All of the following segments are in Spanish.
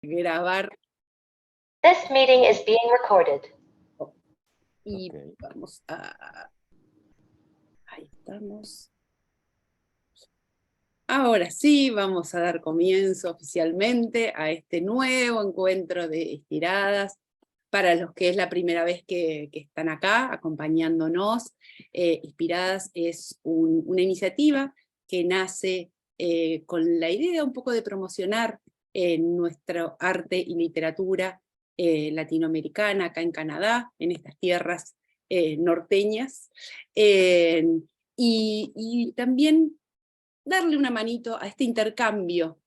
grabar. This meeting is being recorded. Y vamos a... Ahí estamos. Ahora sí, vamos a dar comienzo oficialmente a este nuevo encuentro de Inspiradas. Para los que es la primera vez que están acá acompañándonos, Inspiradas es una iniciativa que nace con la idea un poco de promocionar nuestro arte y literatura latinoamericana, acá en Canadá, en estas tierras norteñas, y también darle una manito a este intercambio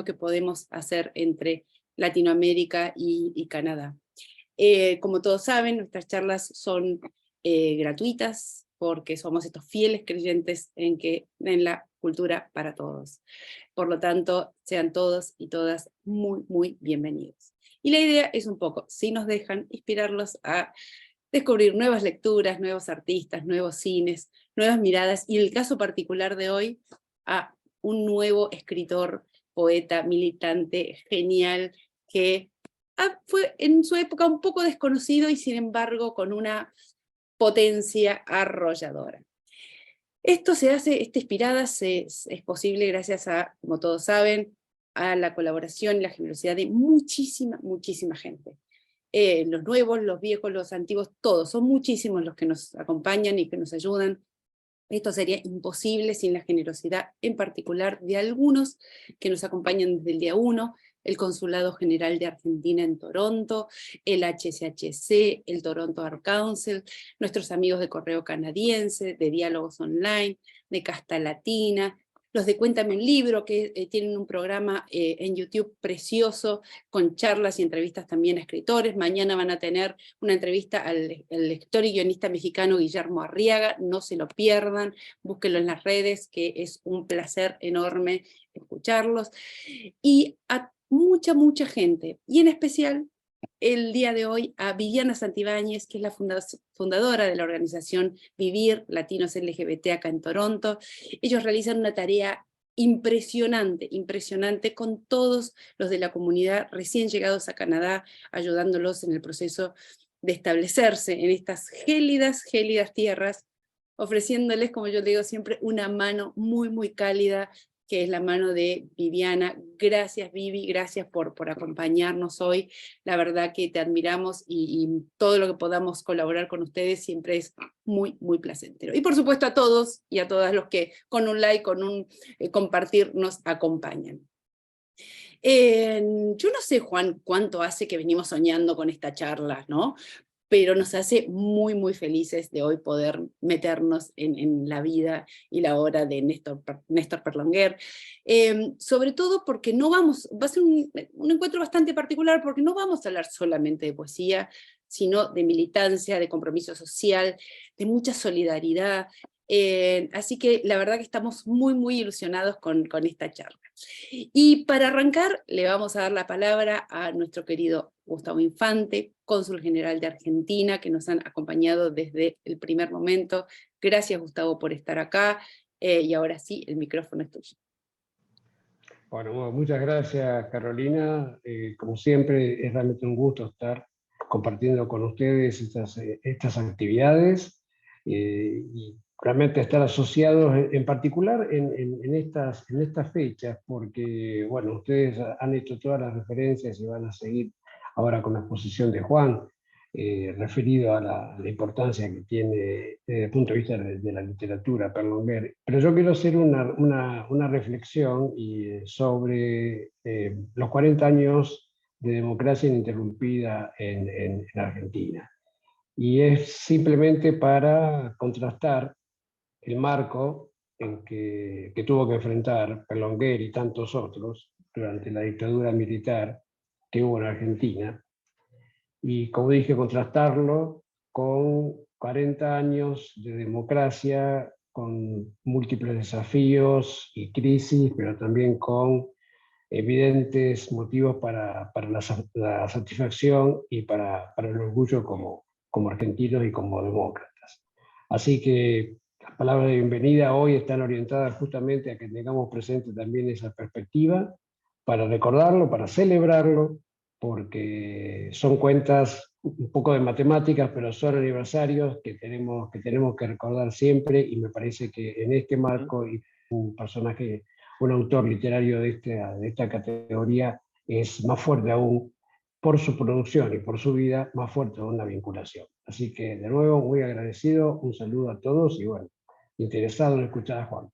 que podemos hacer entre Latinoamérica y Canadá. Como todos saben, nuestras charlas son gratuitas, porque somos estos fieles creyentes en la cultura para todos. Por lo tanto, sean todos y todas muy, muy bienvenidos. Y la idea es un poco, si nos dejan, inspirarlos a descubrir nuevas lecturas, nuevos artistas, nuevos cines, nuevas miradas, y en el caso particular de hoy, a un nuevo escritor, poeta, militante, genial, que fue en su época un poco desconocido y sin embargo con una potencia arrolladora. Esta Inspiradas es posible gracias a, como todos saben, a la colaboración y la generosidad de muchísima, muchísima gente. Los nuevos, los viejos, los antiguos, todos, son muchísimos los que nos acompañan y que nos ayudan. Esto sería imposible sin la generosidad, en particular, de algunos que nos acompañan desde el día 1, el Consulado General de Argentina en Toronto, el HCHC, el Toronto Art Council, nuestros amigos de Correo Canadiense, de Diálogos Online, de Casta Latina, los de Cuéntame un Libro, que tienen un programa en YouTube precioso, con charlas y entrevistas también a escritores. Mañana van a tener una entrevista al lector y guionista mexicano Guillermo Arriaga, no se lo pierdan, búsquenlo en las redes, que es un placer enorme escucharlos. Y a mucha, mucha gente, y en especial el día de hoy a Viviana Santibáñez, que es la fundadora de la organización Vivir Latinos LGBT acá en Toronto. Ellos realizan una tarea impresionante, impresionante, con todos los de la comunidad recién llegados a Canadá, ayudándolos en el proceso de establecerse en estas gélidas, gélidas tierras, ofreciéndoles, como yo digo siempre, una mano muy, muy cálida, que es la mano de Viviana. Gracias, Vivi, gracias por acompañarnos hoy. La verdad que te admiramos y todo lo que podamos colaborar con ustedes siempre es muy, muy placentero. Y por supuesto a todos y a todas los que con un like, con un compartir nos acompañan. Yo no sé, Juan, cuánto hace que venimos soñando con esta charla, ¿no? Pero nos hace muy, muy felices de hoy poder meternos en la vida y la obra de Néstor Perlonguer, sobre todo porque va a ser un encuentro bastante particular, porque no vamos a hablar solamente de poesía, sino de militancia, de compromiso social, de mucha solidaridad, así que la verdad que estamos muy, muy ilusionados con esta charla. Y para arrancar, le vamos a dar la palabra a nuestro querido Gustavo Infante, cónsul general de Argentina, que nos han acompañado desde el primer momento. Gracias, Gustavo, por estar acá, y ahora sí, el micrófono es tuyo. Bueno, muchas gracias, Carolina. Como siempre, es realmente un gusto estar compartiendo con ustedes estas actividades y realmente estar asociados en particular en estas fechas, porque, bueno, ustedes han hecho todas las referencias y van a seguir ahora con la exposición de Juan, referido a la importancia que tiene desde el punto de vista de la literatura Perlonguer. Pero yo quiero hacer una reflexión sobre los 40 años de democracia ininterrumpida en Argentina. Y es simplemente para contrastar el marco que tuvo que enfrentar Perlonguer y tantos otros durante la dictadura militar que hubo en Argentina, y, como dije, contrastarlo con 40 años de democracia, con múltiples desafíos y crisis, pero también con evidentes motivos para la satisfacción y para el orgullo como argentinos y como demócratas. Así que las palabras de bienvenida hoy están orientadas justamente a que tengamos presente también esa perspectiva, para recordarlo, para celebrarlo, porque son cuentas, un poco de matemáticas, pero son aniversarios que tenemos que recordar siempre, y me parece que en este marco, y un personaje, un autor literario de esta categoría, es más fuerte aún por su producción y por su vida, más fuerte aún la vinculación. Así que, de nuevo, muy agradecido, un saludo a todos, y bueno, interesado en escuchar a Juan.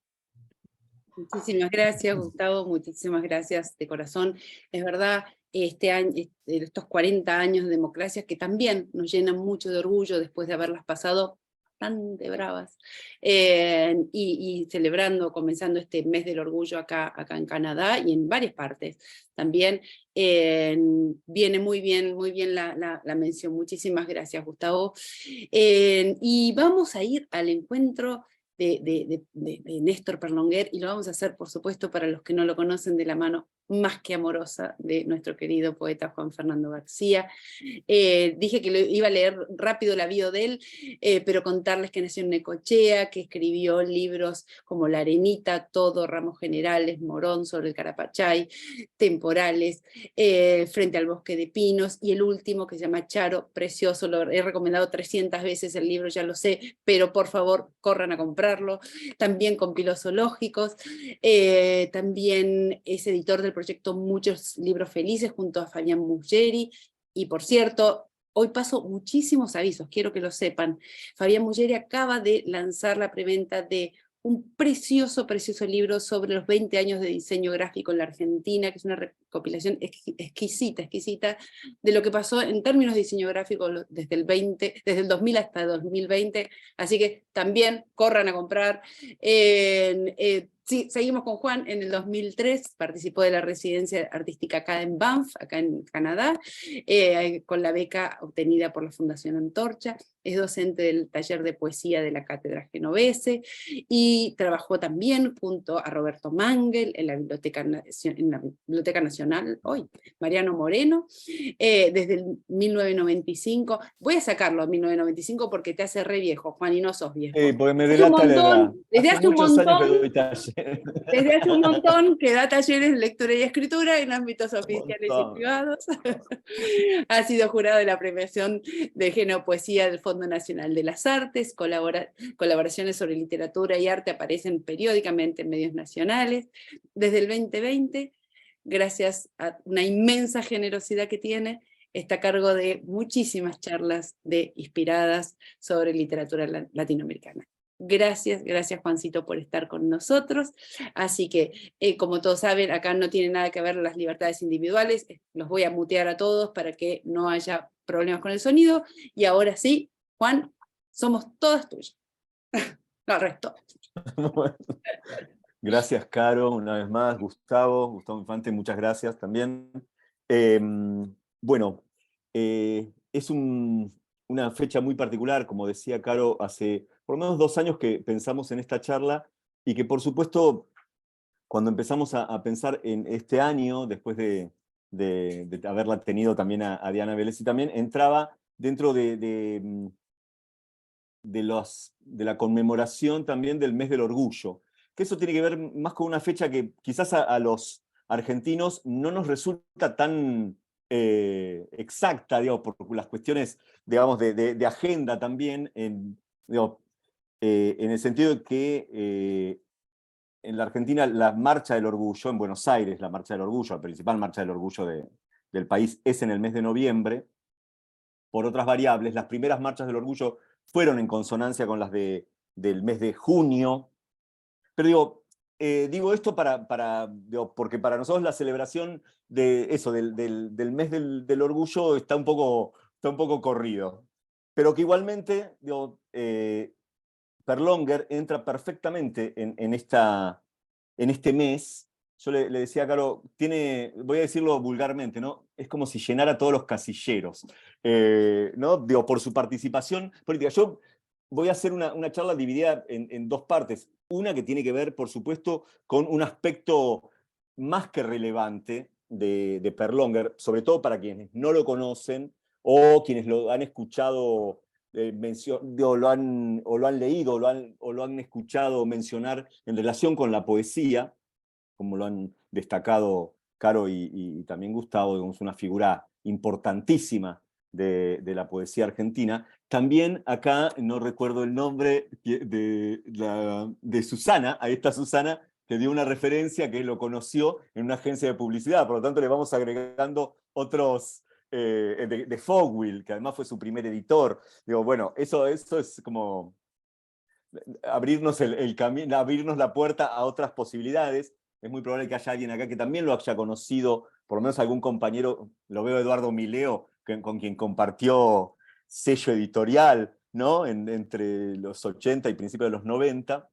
Muchísimas gracias, Gustavo, muchísimas gracias de corazón. Es verdad, este año, estos 40 años de democracia que también nos llenan mucho de orgullo después de haberlas pasado bastante bravas, y celebrando, comenzando este mes del orgullo acá en Canadá y en varias partes. También viene muy bien la mención. Muchísimas gracias, Gustavo. Y vamos a ir al encuentro de Néstor Perlonguer, y lo vamos a hacer, por supuesto, para los que no lo conocen, de la mano más que amorosa de nuestro querido poeta Juan Fernando García. Dije que iba a leer rápido la bio de él, pero contarles que nació en Necochea, que escribió libros como La Arenita, Todo, Ramos Generales, Morón, Sobre el Carapachay, Temporales, Frente al Bosque de Pinos, y el último que se llama Charo, precioso, lo he recomendado 300 veces el libro, ya lo sé, pero por favor corran a comprarlo. También compiló zoológicos, también es editor del proyecto Muchos Libros Felices junto a Fabián Muggeri, y por cierto, hoy paso muchísimos avisos, quiero que lo sepan. Fabián Muggeri acaba de lanzar la preventa de un precioso libro sobre los 20 años de diseño gráfico en la Argentina, que es una recopilación exquisita de lo que pasó en términos de diseño gráfico desde el 2000 hasta 2020, así que también corran a comprar. Sí, seguimos con Juan. En el 2003 participó de la residencia artística acá en Banff, acá en Canadá, con la beca obtenida por la Fundación Antorcha. Es docente del taller de poesía de la Cátedra Genovese, y trabajó también junto a Roberto Mangel en la Biblioteca Nacional, hoy, Mariano Moreno, desde el 1995. Voy a sacarlo a 1995 porque te hace re viejo, Juan, y no sos viejo. Porque me delata la edad. Desde hace un muchos años que montón, doy taller. desde hace un montón que da talleres de lectura y escritura en ámbitos oficiales y privados. Ha sido jurado de la premiación de Genopoesía del Fondo Nacional de las Artes. Colaboraciones sobre literatura y arte aparecen periódicamente en medios nacionales. Desde el 2020, gracias a una inmensa generosidad que tiene, está a cargo de muchísimas charlas inspiradas sobre literatura latinoamericana. Gracias Juancito por estar con nosotros. Así que, como todos saben, acá no tiene nada que ver las libertades individuales. Los voy a mutear a todos para que no haya problemas con el sonido. Y ahora sí, Juan, somos todas tuyas. No, el resto. Bueno, gracias, Caro, una vez más. Gustavo Infante, muchas gracias también. Bueno, es una fecha muy particular, como decía Caro, hace por lo menos 2 años que pensamos en esta charla, y que por supuesto, cuando empezamos a pensar en este año, después de haberla tenido también a Diana Vélez, y también entraba dentro de la conmemoración también del mes del orgullo, que eso tiene que ver más con una fecha que quizás a los argentinos no nos resulta tan exacta, digamos, por las cuestiones, digamos, de agenda también, digamos, en el sentido de que en la Argentina la Marcha del Orgullo, en Buenos Aires la Marcha del Orgullo, la principal Marcha del Orgullo del país, es en el mes de noviembre. Por otras variables, las primeras marchas del orgullo fueron en consonancia con las del mes de junio. Pero digo esto porque para nosotros la celebración de eso, del mes del orgullo está un poco corrido. Pero que igualmente, digo, Perlonguer entra perfectamente en este mes. Yo le decía a Caro, voy a decirlo vulgarmente, ¿no? Es como si llenara todos los casilleros, ¿no? Digo, por su participación política. Yo voy a hacer una charla dividida en 2 partes. Una que tiene que ver, por supuesto, con un aspecto más que relevante de Perlonguer, sobre todo para quienes no lo conocen o quienes lo han escuchado o lo han leído o lo han escuchado mencionar en relación con la poesía, como lo han destacado Caro y también Gustavo, digamos, una figura importantísima de la poesía argentina. También acá, no recuerdo el nombre de Susana, ahí está Susana, que dio una referencia que lo conoció en una agencia de publicidad, por lo tanto le vamos agregando otros, de Fogwill, que además fue su primer editor. Digo, bueno, eso es como abrirnos el camino, abrirnos la puerta a otras posibilidades. Es muy probable que haya alguien acá que también lo haya conocido, por lo menos algún compañero, lo veo Eduardo Mileo, con quien compartió sello editorial, ¿no? Entre los 80 y principios de los 90.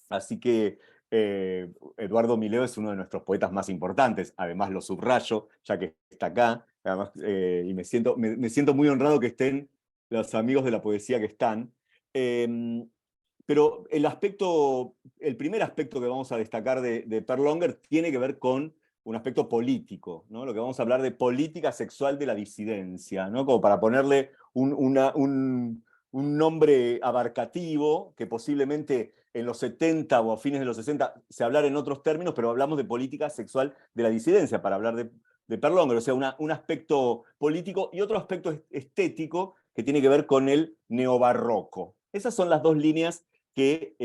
Así que Eduardo Mileo es uno de nuestros poetas más importantes, además lo subrayo, ya que está acá, además, y me siento muy honrado que estén los amigos de la poesía que están. Pero el primer aspecto que vamos a destacar de Perlonger tiene que ver con un aspecto político, ¿no? Lo que vamos a hablar de política sexual de la disidencia, ¿no? Como para ponerle un nombre abarcativo, que posiblemente en los 70 o a fines de los 60 se hablara en otros términos, pero hablamos de política sexual de la disidencia para hablar de Perlonger, o sea, un aspecto político y otro aspecto estético que tiene que ver con el neobarroco. Esas son las dos líneas que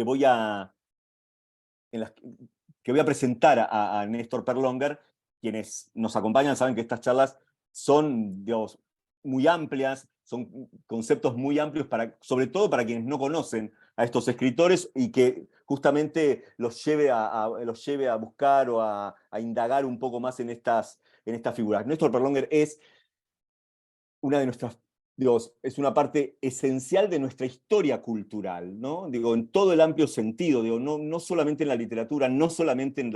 voy a presentar a Néstor Perlonger. Quienes nos acompañan saben que estas charlas son, digamos, muy amplias, son conceptos muy amplios, sobre todo para quienes no conocen a estos escritores y que justamente los lleve a buscar o a indagar un poco más en estas figuras. Néstor Perlonger es una de nuestras, es una parte esencial de nuestra historia cultural, ¿no? Digo, en todo el amplio sentido, digo, no solamente en la literatura, no solamente en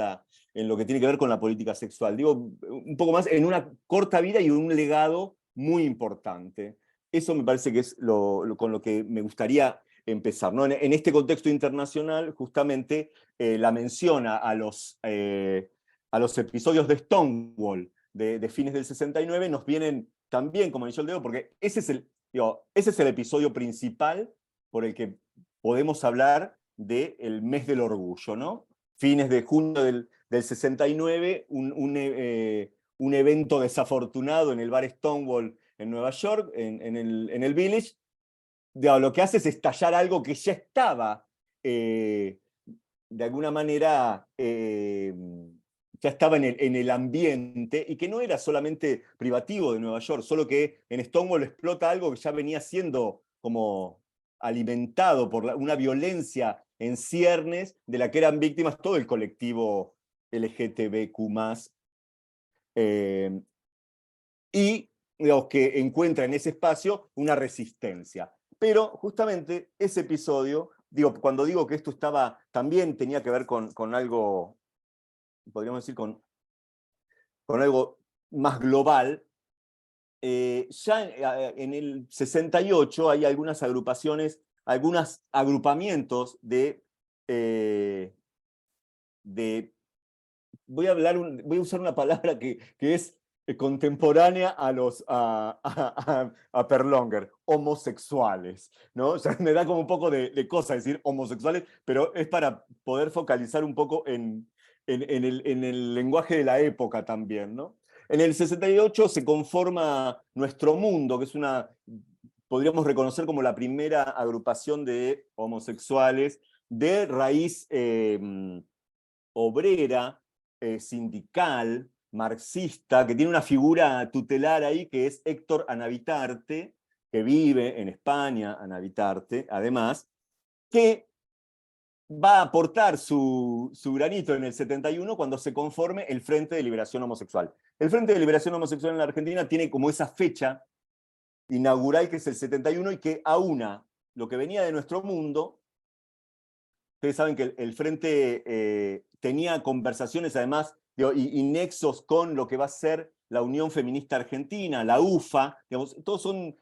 lo que tiene que ver con la política sexual, digo, un poco más en una corta vida y un legado muy importante. Eso me parece que es con lo que me gustaría empezar, ¿no? En este contexto internacional, justamente, la mención a los episodios de Stonewall de fines del 69 nos vienen también como anillo al dedo, porque ese es el episodio principal por el que podemos hablar del mes del orgullo, ¿no? Fines de junio del 69, un evento desafortunado en el bar Stonewall en Nueva York, en el Village, lo que hace es estallar algo que ya estaba, de alguna manera, ya estaba en el ambiente y que no era solamente privativo de Nueva York, solo que en Stonewall explota algo que ya venía siendo como alimentado por una violencia en ciernes de la que eran víctimas todo el colectivo LGTBQ+, y digamos, que encuentra en ese espacio una resistencia. Pero justamente ese episodio, cuando digo que esto también tenía que ver con algo, podríamos decir, con algo más global, ya en el 68 hay algunas agrupaciones, algunos agrupamientos voy a usar una palabra que es contemporánea a Perlonger, homosexuales, ¿no? O sea, me da como un poco de cosa decir homosexuales, pero es para poder focalizar un poco en el lenguaje de la época también, ¿no? En el 68 se conforma Nuestro Mundo, que es podríamos reconocer como la primera agrupación de homosexuales de raíz obrera, sindical, marxista, que tiene una figura tutelar ahí que es Héctor Anavitarte, que vive en España, Anavitarte, además, que va a aportar su granito en el 71 cuando se conforme el Frente de Liberación Homosexual. El Frente de Liberación Homosexual en la Argentina tiene como esa fecha inaugural que es el 71 y que aúna lo que venía de Nuestro Mundo. Ustedes saben que el Frente tenía conversaciones además y nexos con lo que va a ser la Unión Feminista Argentina, la UFA, digamos, todos son.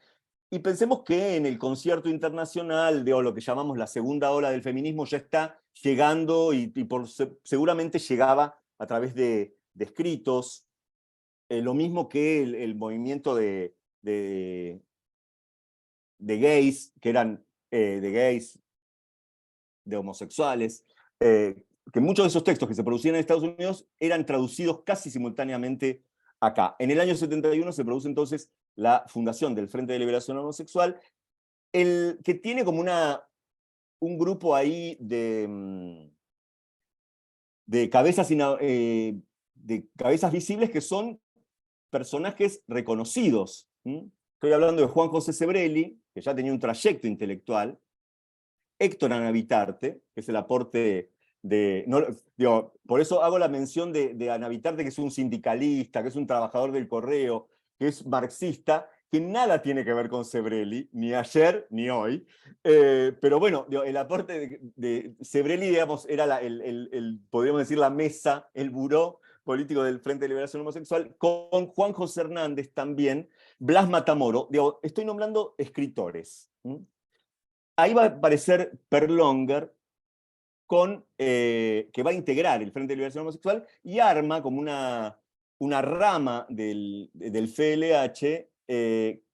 Y pensemos que en el concierto internacional, lo que llamamos la segunda ola del feminismo, ya está llegando y seguramente llegaba a través de escritos, lo mismo que el movimiento de gays, que eran de gays, de homosexuales, que muchos de esos textos que se producían en Estados Unidos eran traducidos casi simultáneamente acá. En el año 71 se produce entonces la fundación del Frente de Liberación Homosexual, que tiene como un grupo ahí de cabezas visibles que son personajes reconocidos. Estoy hablando de Juan José Sebrelli, que ya tenía un trayecto intelectual, Héctor Anavitarte, que es el aporte por eso hago la mención de Anavitarte, que es un sindicalista, que es un trabajador del correo, que es marxista, que nada tiene que ver con Sebrelli, ni ayer ni hoy. Pero bueno, el aporte de Sebrelli, digamos, era podríamos decir, la mesa, el buró político del Frente de Liberación Homosexual, con Juan José Hernández también, Blas Matamoro. Estoy nombrando escritores. Ahí va a aparecer Perlonger, que va a integrar el Frente de Liberación Homosexual y arma como una rama del FLH que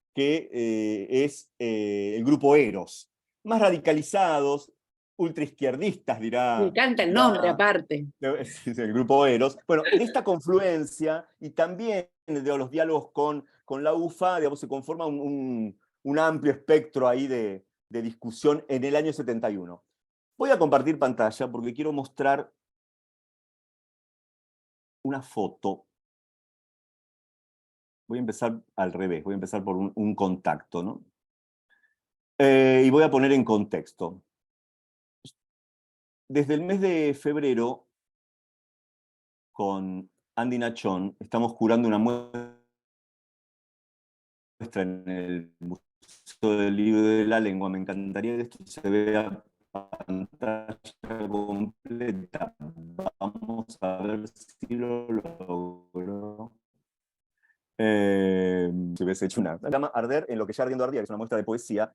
es el grupo Eros. Más radicalizados, ultraizquierdistas, Me encanta el nombre aparte. el grupo Eros. Bueno, de esta confluencia y también de los diálogos con la UFA, digamos, se conforma un amplio espectro ahí de discusión en el año 71. Voy a compartir pantalla porque quiero mostrar una foto. Voy a empezar al revés, voy a empezar por un contacto, ¿no? Y voy a poner en contexto. Desde el mes de febrero, con Andy Nachón, estamos curando una muestra en el Museo del Libro y de la Lengua. Me encantaría que esto se vea pantalla completa. Vamos a ver si lo logro. Si hubiese hecho se llama Arder en lo que ya ardiendo ardía, que es una muestra de poesía.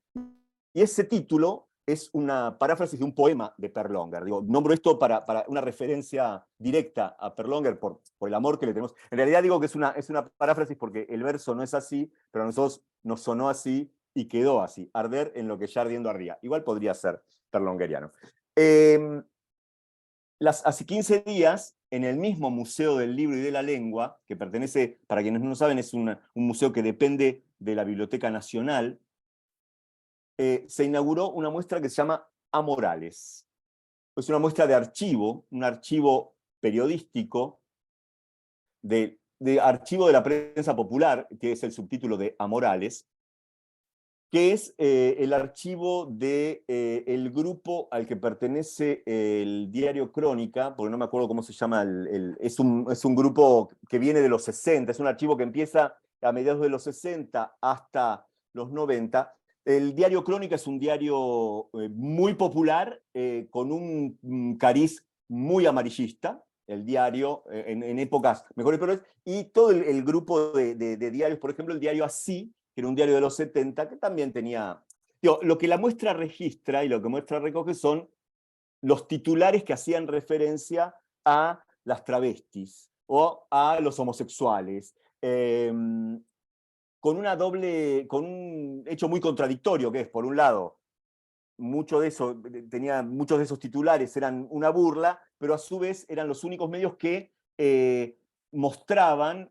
Y ese título es una paráfrasis de un poema de Perlonger. Nombro esto para una referencia directa a Perlonger por el amor que le tenemos. En realidad digo que es una paráfrasis porque el verso no es así, pero a nosotros nos sonó así y quedó así. Arder en lo que ya ardiendo ardía. Igual podría ser perlongeriano. Hace 15 días, en el mismo Museo del Libro y de la Lengua, que pertenece, para quienes no saben, es un museo que depende de la Biblioteca Nacional, se inauguró una muestra que se llama Amorales. Es una muestra de archivo, un archivo periodístico, de archivo de la prensa popular, que es el subtítulo de Amorales, que es el archivo del grupo al que pertenece el diario Crónica, porque no me acuerdo cómo se llama, es un grupo que viene de los 60, es un archivo que empieza a mediados de los 60 hasta los 90. El diario Crónica es un diario muy popular, con un cariz muy amarillista, el diario, en épocas mejores y peores, y todo el grupo de diarios, por ejemplo, el diario Así, que era un diario de los 70, que también tenía... lo que la muestra registra y lo que muestra recoge son los titulares que hacían referencia a las travestis o a los homosexuales, con un hecho muy contradictorio, que es, por un lado, muchos de esos titulares eran una burla, pero a su vez eran los únicos medios que mostraban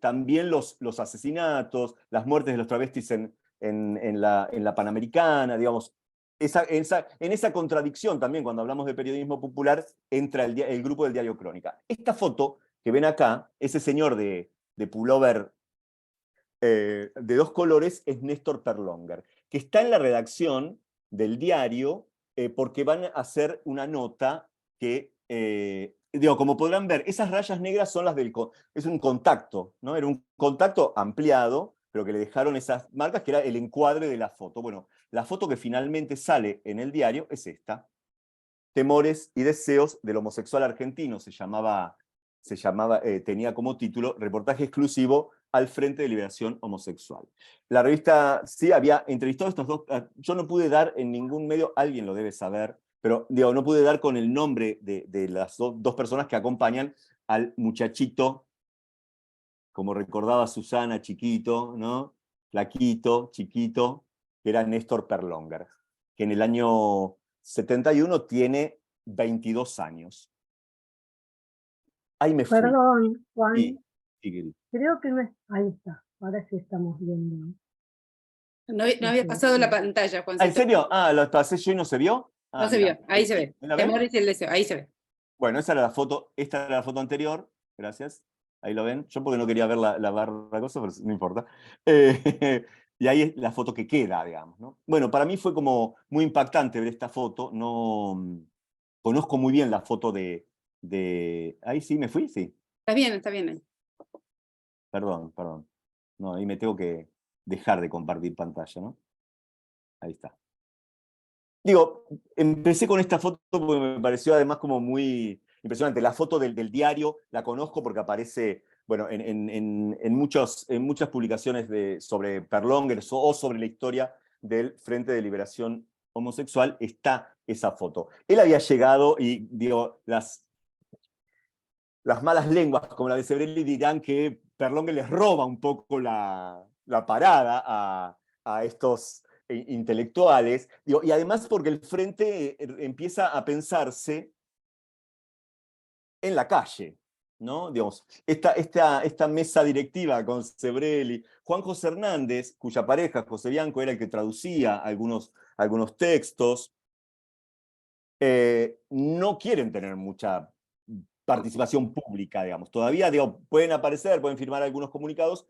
también los asesinatos, las muertes de los travestis en la Panamericana, digamos. En esa contradicción también, cuando hablamos de periodismo popular, entra el grupo del diario Crónica. Esta foto que ven acá, ese señor de pullover de dos colores, es Néstor Perlonger, que está en la redacción del diario porque van a hacer una nota que, como podrán ver, esas rayas negras son las es un contacto, ¿no? Era un contacto ampliado, pero que le dejaron esas marcas, que era el encuadre de la foto. Bueno, la foto que finalmente sale en el diario es esta. Temores y deseos del homosexual argentino, tenía como título reportaje exclusivo al Frente de Liberación Homosexual. La revista sí había entrevistado a estos dos, yo no pude dar en ningún medio, alguien lo debe saber, pero no pude dar con el nombre de las dos personas que acompañan al muchachito, como recordaba Susana, chiquito, ¿no? Flaquito, chiquito, que era Néstor Perlonger, que en el año 71 tiene 22 años. Ahí me fui. Perdón, Juan, Sí, sí, creo que no es... Ahí está, ahora sí estamos viendo. No había pasado la pantalla, ¿En Juancito. serio? Lo pasé yo y no se vio. No se Mirá. vio, ahí se ve. ¿La ven? Temores y el deseo, ahí se ve. Bueno, esa era la foto, esta era la foto anterior, gracias. Ahí lo ven. Yo porque no quería ver la barra cosa, pero no importa. Y ahí es la foto que queda, digamos, ¿no? Bueno, para mí fue como muy impactante ver esta foto. No conozco muy bien la foto de... Ahí sí, ¿me fui? Sí. Está bien ahí. Perdón. No, ahí me tengo que dejar de compartir pantalla, ¿no? Ahí está. Digo, empecé con esta foto porque me pareció además como muy impresionante. La foto del diario la conozco porque aparece, bueno, en muchas publicaciones sobre Perlonger o sobre la historia del Frente de Liberación Homosexual está esa foto. Él había llegado y, digo, las malas lenguas como la de Sebrelli dirán que Perlonger les roba un poco la parada a estos intelectuales, digo, y además porque el Frente empieza a pensarse en la calle, ¿no? Digamos, esta mesa directiva con Sebrelli, Juan José Hernández, cuya pareja, José Bianco, era el que traducía algunos textos, no quieren tener mucha participación pública, digamos. Todavía, digo, pueden aparecer, pueden firmar algunos comunicados,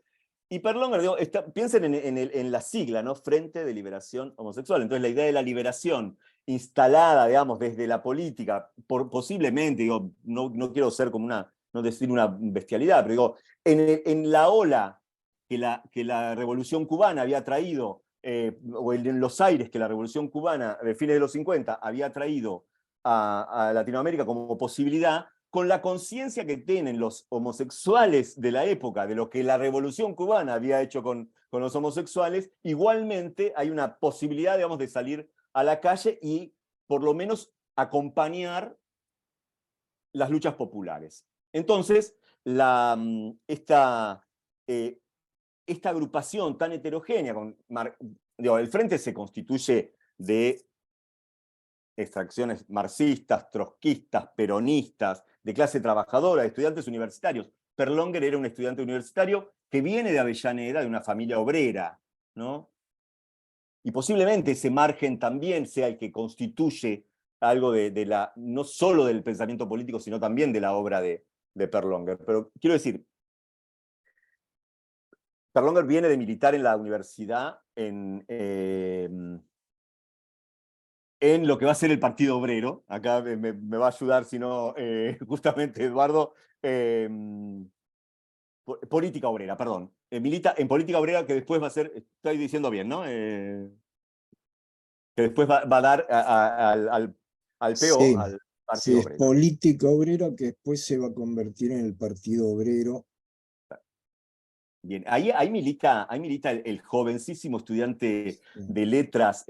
y Perlonger, digo, piensen en la sigla, ¿no? Frente de Liberación Homosexual. Entonces la idea de la liberación instalada, digamos, desde la política, posiblemente, digo, no quiero ser como no decir una bestialidad, pero digo, en la ola que la Revolución Cubana había traído, o en los aires que la Revolución Cubana de fines de los 50 había traído a Latinoamérica como posibilidad, con la conciencia que tienen los homosexuales de la época, de lo que la Revolución Cubana había hecho con los homosexuales, igualmente hay una posibilidad, digamos, de salir a la calle y por lo menos acompañar las luchas populares. Entonces, esta agrupación tan heterogénea, el Frente se constituye de extracciones marxistas, trotskistas, peronistas, de clase trabajadora, de estudiantes universitarios. Perlonger era un estudiante universitario que viene de Avellaneda, de una familia obrera, ¿no? Y posiblemente ese margen también sea el que constituye algo no solo del pensamiento político, sino también de la obra de Perlonger. Pero quiero decir, Perlonger viene de militar en la universidad en lo que va a ser el Partido Obrero. Acá me va a ayudar, si no, justamente Eduardo. Política obrera, perdón. Milita en política obrera, que después va a ser, estoy diciendo bien, ¿no? Que después va a dar al PO, Sí, al Partido sí, es Obrero. política obrera que después se va a convertir en el Partido Obrero. Bien, ahí milita el jovencísimo estudiante de letras.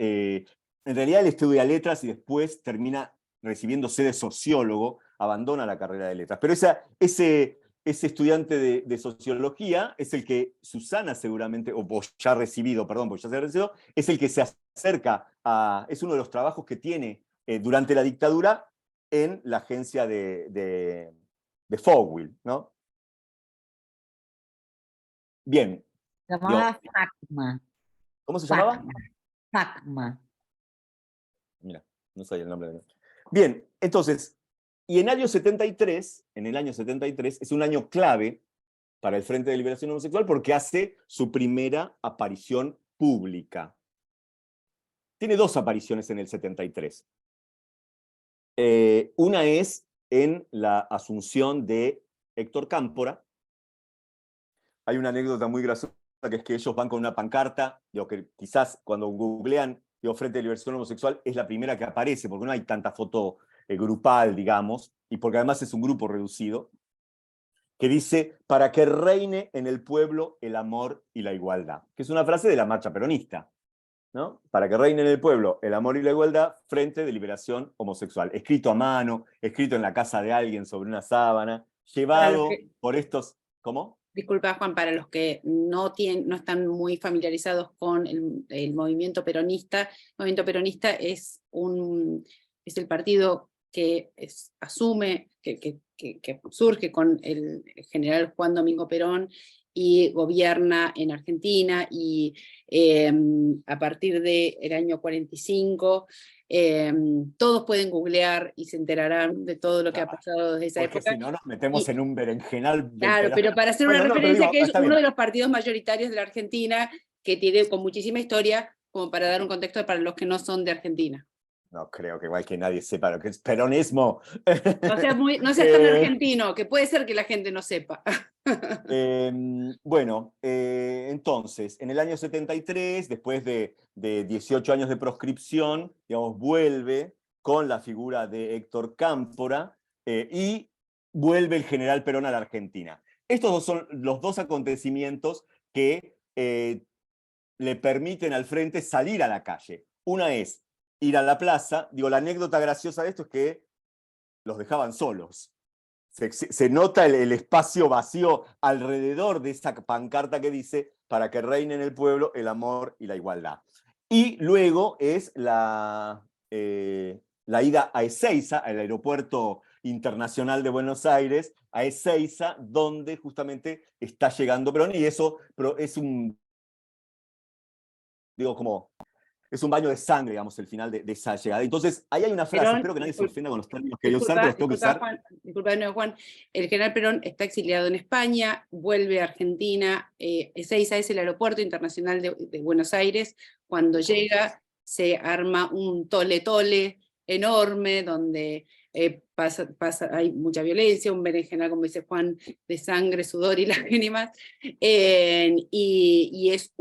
En realidad él estudia letras y después termina recibiéndose de sociólogo, abandona la carrera de letras. Pero ese estudiante de sociología es el que Susana seguramente, o ya recibido, perdón, porque ya se ha recibido, es el que se acerca es uno de los trabajos que tiene durante la dictadura en la agencia de Fogwill, ¿no? Bien. Se llamaba Facma. ¿Cómo se llamaba? Facma. Mira, no sabía el nombre. Bien, entonces, y en el año 73, es un año clave para el Frente de Liberación Homosexual porque hace su primera aparición pública. Tiene dos apariciones en el 73. Una es en la asunción de Héctor Cámpora. Hay una anécdota muy graciosa que es que ellos van con una pancarta, digo, que quizás cuando googlean Frente de Liberación Homosexual es la primera que aparece, porque no hay tanta foto grupal, digamos, y porque además es un grupo reducido, que dice, para que reine en el pueblo el amor y la igualdad, que es una frase de la marcha peronista, ¿no? Para que reine en el pueblo el amor y la igualdad, Frente de Liberación Homosexual, escrito a mano, escrito en la casa de alguien sobre una sábana, llevado por estos... ¿Cómo? Disculpa, Juan, para los que no están muy familiarizados con el movimiento peronista es el partido asume, que surge con el general Juan Domingo Perón y gobierna en Argentina, y a partir del año 45 todos pueden googlear y se enterarán de todo lo que ha pasado desde esa Porque época. si no nos metemos Y- en un berenjenal del Claro, carajo. pero para hacer una Bueno, no, pero referencia, digo, que es está uno bien. de los partidos mayoritarios de la Argentina, que tiene con muchísima historia, como para dar un contexto para los que no son de Argentina. No creo que igual que nadie sepa lo que es peronismo. No seas tan argentino, que puede ser que la gente no sepa. Bueno, entonces, en el año 73, después de 18 años de proscripción, digamos, vuelve con la figura de Héctor Cámpora y vuelve el general Perón a la Argentina. Estos dos son los dos acontecimientos que le permiten al frente salir a la calle. Una es ir a la plaza. Digo, la anécdota graciosa de esto es que los dejaban solos. Se nota el espacio vacío alrededor de esa pancarta que dice para que reine en el pueblo el amor y la igualdad. Y luego es la ida a Ezeiza, al aeropuerto internacional de Buenos Aires, a Ezeiza, donde justamente está llegando Perón, y eso es un, digo, como es un baño de sangre, digamos, el final de esa llegada. Entonces, ahí hay una frase, Perón, espero que nadie se ofenda con los términos que voy a usar, pero los tengo que usar. Juan, disculpa de nuevo, Juan. El general Perón está exiliado en España, vuelve a Argentina. Ezeiza es el aeropuerto internacional de Buenos Aires. Cuando llega, se arma un tole-tole enorme, donde hay mucha violencia, un berenjenal, como dice Juan, de sangre, sudor y lágrimas. Y es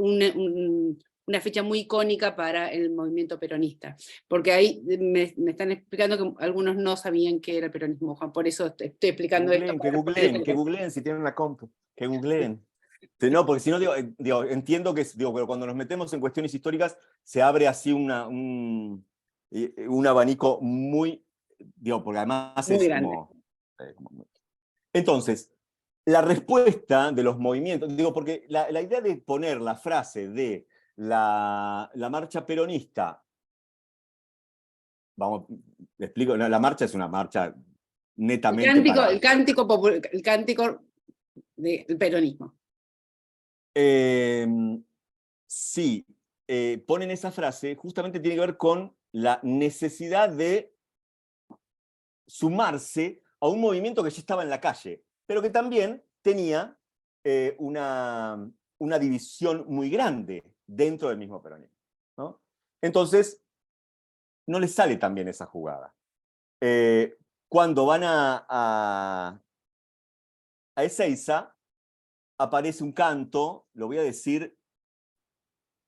una fecha muy icónica para el movimiento peronista, porque ahí me están explicando que algunos no sabían qué era el peronismo, Juan, por eso estoy explicando esto. Que googleen si tienen una compu, que googleen. No, porque si no, digo, entiendo que pero cuando nos metemos en cuestiones históricas se abre así un abanico muy, porque además Muy es grande. como... Entonces, la respuesta de los movimientos, porque la idea de poner la frase de la marcha peronista, vamos, le explico, la marcha es una marcha netamente El cántico del peronismo. Sí, ponen esa frase, justamente tiene que ver con la necesidad de sumarse a un movimiento que ya estaba en la calle, pero que también tenía una división muy grande dentro del mismo peronismo, ¿no? Entonces, no les sale tan bien esa jugada. Cuando van a Ezeiza, aparece un canto, lo voy a decir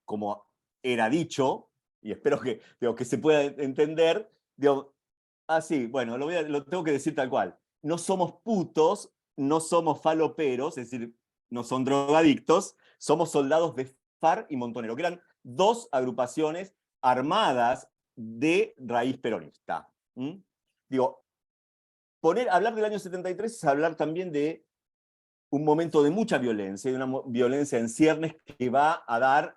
como era dicho, y espero que se pueda entender. Sí, bueno, lo tengo que decir tal cual. No somos putos, no somos faloperos, es decir, no son drogadictos, somos soldados de FARC y Montonero, que eran dos agrupaciones armadas de raíz peronista. Hablar del año 73 es hablar también de un momento de mucha violencia, de una violencia en ciernes que va a dar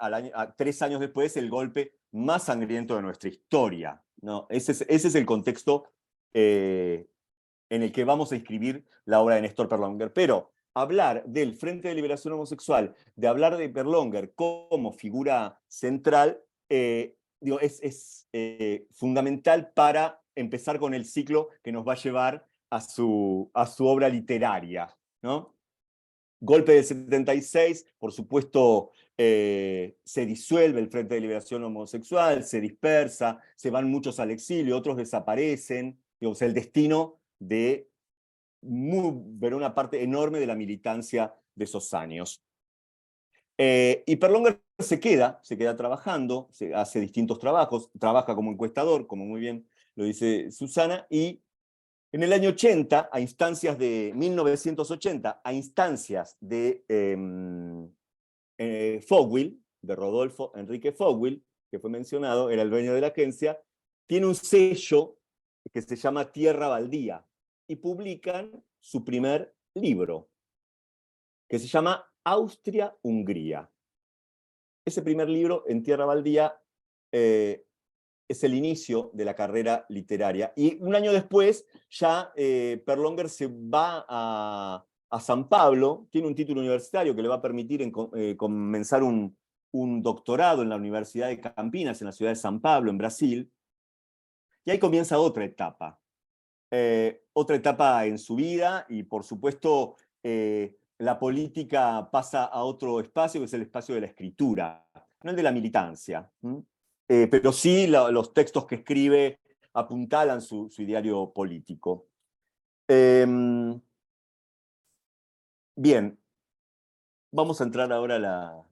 3 años después el golpe más sangriento de nuestra historia, ¿no? Ese es el contexto en el que vamos a escribir la obra de Néstor Perlonguer. Pero hablar del Frente de Liberación Homosexual, de hablar de Perlonguer como figura central, es fundamental para empezar con el ciclo que nos va a llevar a su obra literaria, ¿no? Golpe del 76, por supuesto, se disuelve el Frente de Liberación Homosexual, se dispersa, se van muchos al exilio, otros desaparecen. El destino de una parte enorme de la militancia de esos años. Y Perlonguer se queda trabajando, hace distintos trabajos, trabaja como encuestador, como muy bien lo dice Susana, y en el año 80, a instancias de 1980, a instancias de Fogwill, de Rodolfo Enrique Fogwill, que fue mencionado, era el dueño de la agencia, tiene un sello que se llama Tierra Baldía, y publican su primer libro, que se llama Austria-Hungría. Ese primer libro, En Tierra Baldía, es el inicio de la carrera literaria. Y un año después ya Perlonger se va a San Pablo, tiene un título universitario que le va a permitir comenzar un doctorado en la Universidad de Campinas, en la ciudad de San Pablo, en Brasil. Y ahí comienza otra etapa en su vida, y por supuesto la política pasa a otro espacio, que es el espacio de la escritura, no el de la militancia. Pero sí los textos que escribe apuntalan su ideario político. Bien, vamos a entrar ahora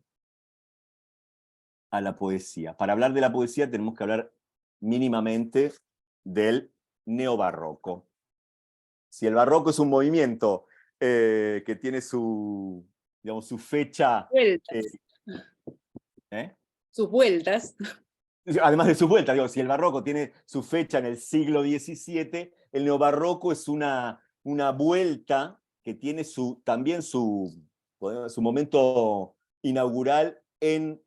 a la poesía. Para hablar de la poesía tenemos que hablar mínimamente del neobarroco. Si el barroco es un movimiento que tiene su fecha... Vueltas. Sus vueltas. Además de sus vueltas, si el barroco tiene su fecha en el siglo XVII, el neobarroco es una vuelta que tiene también su momento inaugural en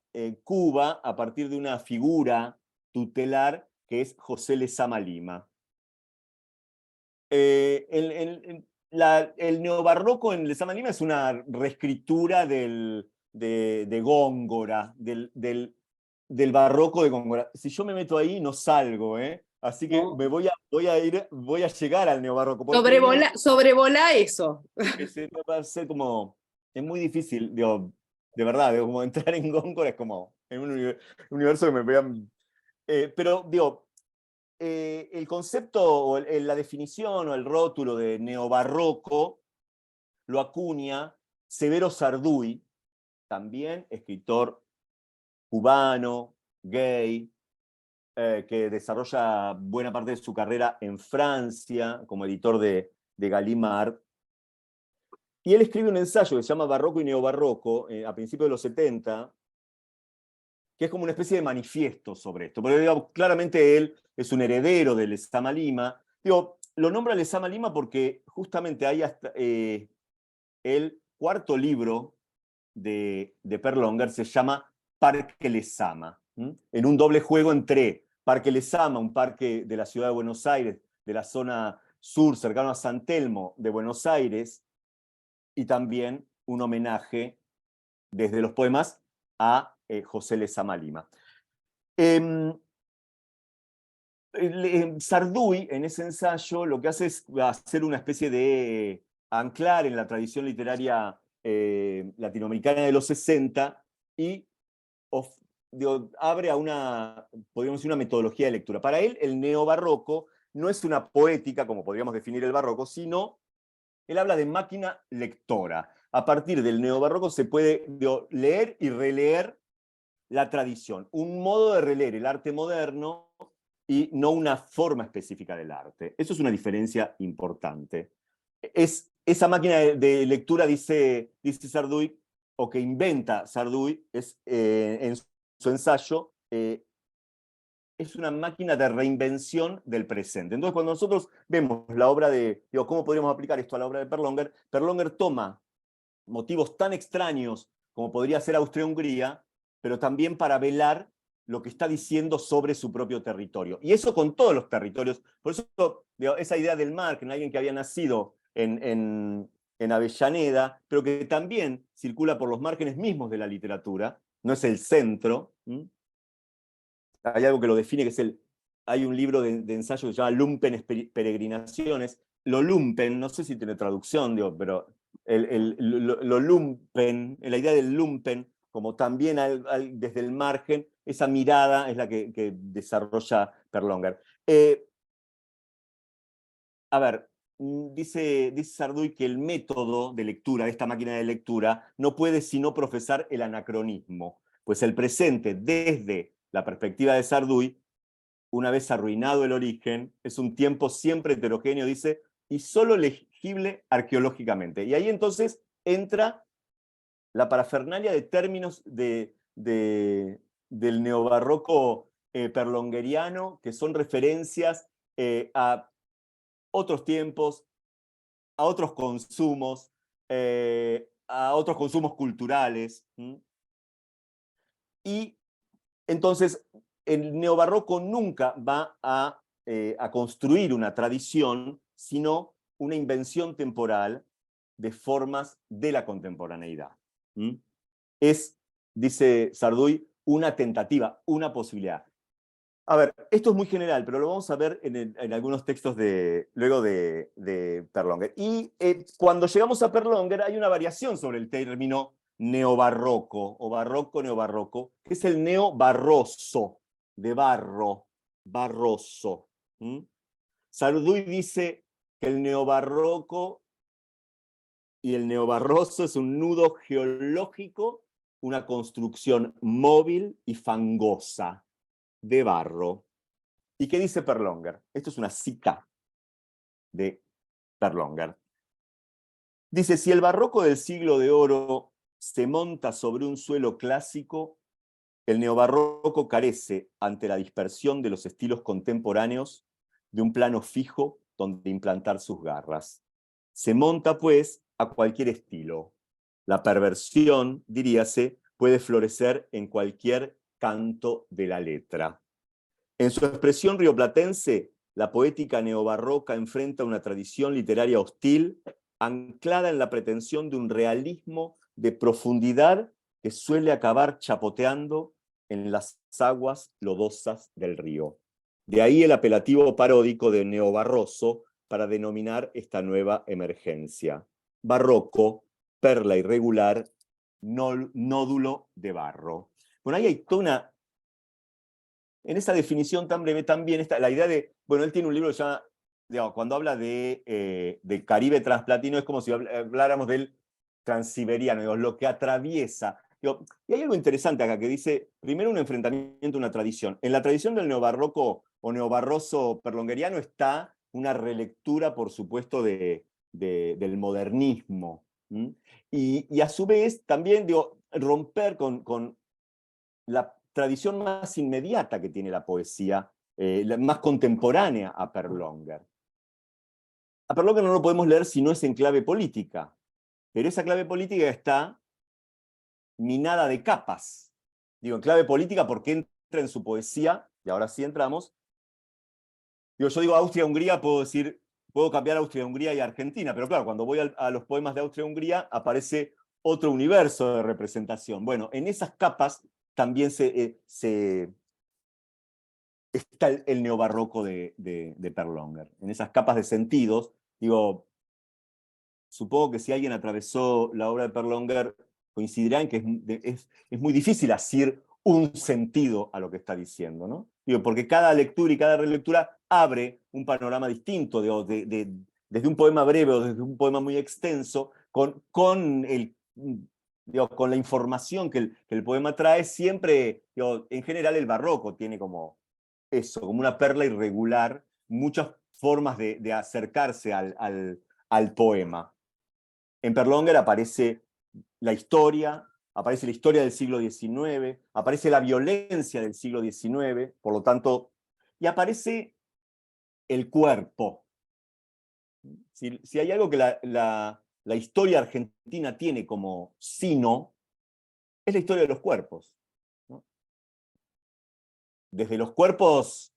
Cuba, a partir de una figura tutelar que es José Lezama Lima. El neobarroco en Lezama Lima es una reescritura de Góngora, del barroco de Góngora. Si yo me meto ahí, no salgo, ¿eh? Así que No. voy a llegar al neobarroco. Sobrevolá eso. Va a ser como... Es muy difícil, digo, de verdad, digo, como entrar en Góngora es como en un universo que me vean... pero, digo, el concepto, o la definición o el rótulo de neobarroco lo acuña Severo Sarduy, también escritor cubano, gay, que desarrolla buena parte de su carrera en Francia como editor de Gallimard. Y él escribe un ensayo que se llama Barroco y Neobarroco a principios de los 70, que es como una especie de manifiesto sobre esto. Porque digamos, claramente él es un heredero de Lezama Lima. Digo, lo nombra Lezama Lima porque justamente hay hasta el cuarto libro de Perlonger se llama Parque Lezama, en un doble juego entre Parque Lezama, un parque de la ciudad de Buenos Aires, de la zona sur, cercano a San Telmo de Buenos Aires, y también un homenaje desde los poemas a José Lezama Lima. Sarduy, en ese ensayo, lo que hace es hacer una especie de anclar en la tradición literaria latinoamericana de los 60 y abre a podríamos decir, una metodología de lectura. Para él, el neobarroco no es una poética, como podríamos definir el barroco, sino él habla de máquina lectora. A partir del neobarroco se puede leer y releer la tradición, un modo de releer el arte moderno y no una forma específica del arte. Eso es una diferencia importante. Esa máquina de lectura, dice Sarduy, o que inventa Sarduy, en su ensayo, es una máquina de reinvención del presente. Entonces, cuando nosotros vemos la obra ¿cómo podríamos aplicar esto a la obra de Perlonger? Perlonger toma motivos tan extraños como podría ser Austria-Hungría, pero también para velar lo que está diciendo sobre su propio territorio. Y eso con todos los territorios. Por eso, esa idea del margen, alguien que había nacido en Avellaneda, pero que también circula por los márgenes mismos de la literatura, no es el centro. Hay algo que lo define, hay un libro de ensayo que se llama Lumpen Peregrinaciones. Lo lumpen, no sé si tiene traducción, pero lo lumpen, la idea del lumpen, como también desde el margen, esa mirada es la que desarrolla Perlonger. A ver, dice Sarduy que el método de lectura, de esta máquina de lectura, no puede sino profesar el anacronismo, pues el presente, desde la perspectiva de Sarduy, una vez arruinado el origen, es un tiempo siempre heterogéneo, dice, y solo legible arqueológicamente. Y ahí entonces entra la parafernalia de términos del neobarroco perlongeriano, que son referencias a otros tiempos, a otros consumos, a otros consumos culturales. Y entonces el neobarroco nunca va a construir una tradición, sino una invención temporal de formas de la contemporaneidad. ¿Mm? Es, dice Sarduy, una tentativa, una posibilidad. A ver, esto es muy general, pero lo vamos a ver en algunos textos luego de Perlonger. Y cuando llegamos a Perlonger hay una variación sobre el término neobarroco, o barroco-neobarroco, que es el neobarroso, de barro, barroso. ¿Mm? Sarduy dice que el neobarroco y el neobarroso es un nudo geológico, una construcción móvil y fangosa, de barro. ¿Y qué dice Perlonger? Esto es una cita de Perlonger. Dice, si el barroco del siglo de oro se monta sobre un suelo clásico, el neobarroco carece, ante la dispersión de los estilos contemporáneos, de un plano fijo donde implantar sus garras. Se monta, pues, a cualquier estilo. La perversión, diríase, puede florecer en cualquier canto de la letra. En su expresión rioplatense, la poética neobarroca enfrenta una tradición literaria hostil, anclada en la pretensión de un realismo de profundidad que suele acabar chapoteando en las aguas lodosas del río. De ahí el apelativo paródico de neobarroso para denominar esta nueva emergencia. Barroco, perla irregular, nódulo de barro. Bueno, ahí hay toda una... En esa definición tan breve también está la idea de, bueno, él tiene un libro que se llama, digamos, cuando habla de Caribe transplatino, es como si habláramos del transiberiano, digamos, lo que atraviesa. Digo, y hay algo interesante acá que dice, primero un enfrentamiento, una tradición. En la tradición del neobarroco o neobarroso perlongeriano está una relectura, por supuesto, del modernismo. ¿Mm? Y a su vez también, digo, romper con la tradición más inmediata que tiene la poesía, más contemporánea a Perlonger. A Perlonger no lo podemos leer si no es en clave política, pero esa clave política está minada de capas. Digo, en clave política porque entra en su poesía, y ahora sí entramos. Digo, yo digo Austria-Hungría, puedo cambiar Austria-Hungría y Argentina, pero claro, cuando voy a los poemas de Austria-Hungría aparece otro universo de representación. Bueno, en esas capas también está el neobarroco de Perlonger. En esas capas de sentidos, digo, supongo que si alguien atravesó la obra de Perlonger, coincidirá en que es muy difícil asir un sentido a lo que está diciendo, ¿no? Digo, porque cada lectura y cada relectura abre un panorama distinto, digo, desde un poema breve o desde un poema muy extenso, con la información que el poema trae, siempre, digo, en general el barroco tiene como eso, como una perla irregular, muchas formas de acercarse al poema. En Perlonger aparece la historia del siglo XIX, aparece la violencia del siglo XIX, por lo tanto, y aparece el cuerpo. Si hay algo que la historia argentina tiene como sino, es la historia de los cuerpos, ¿no? Desde los cuerpos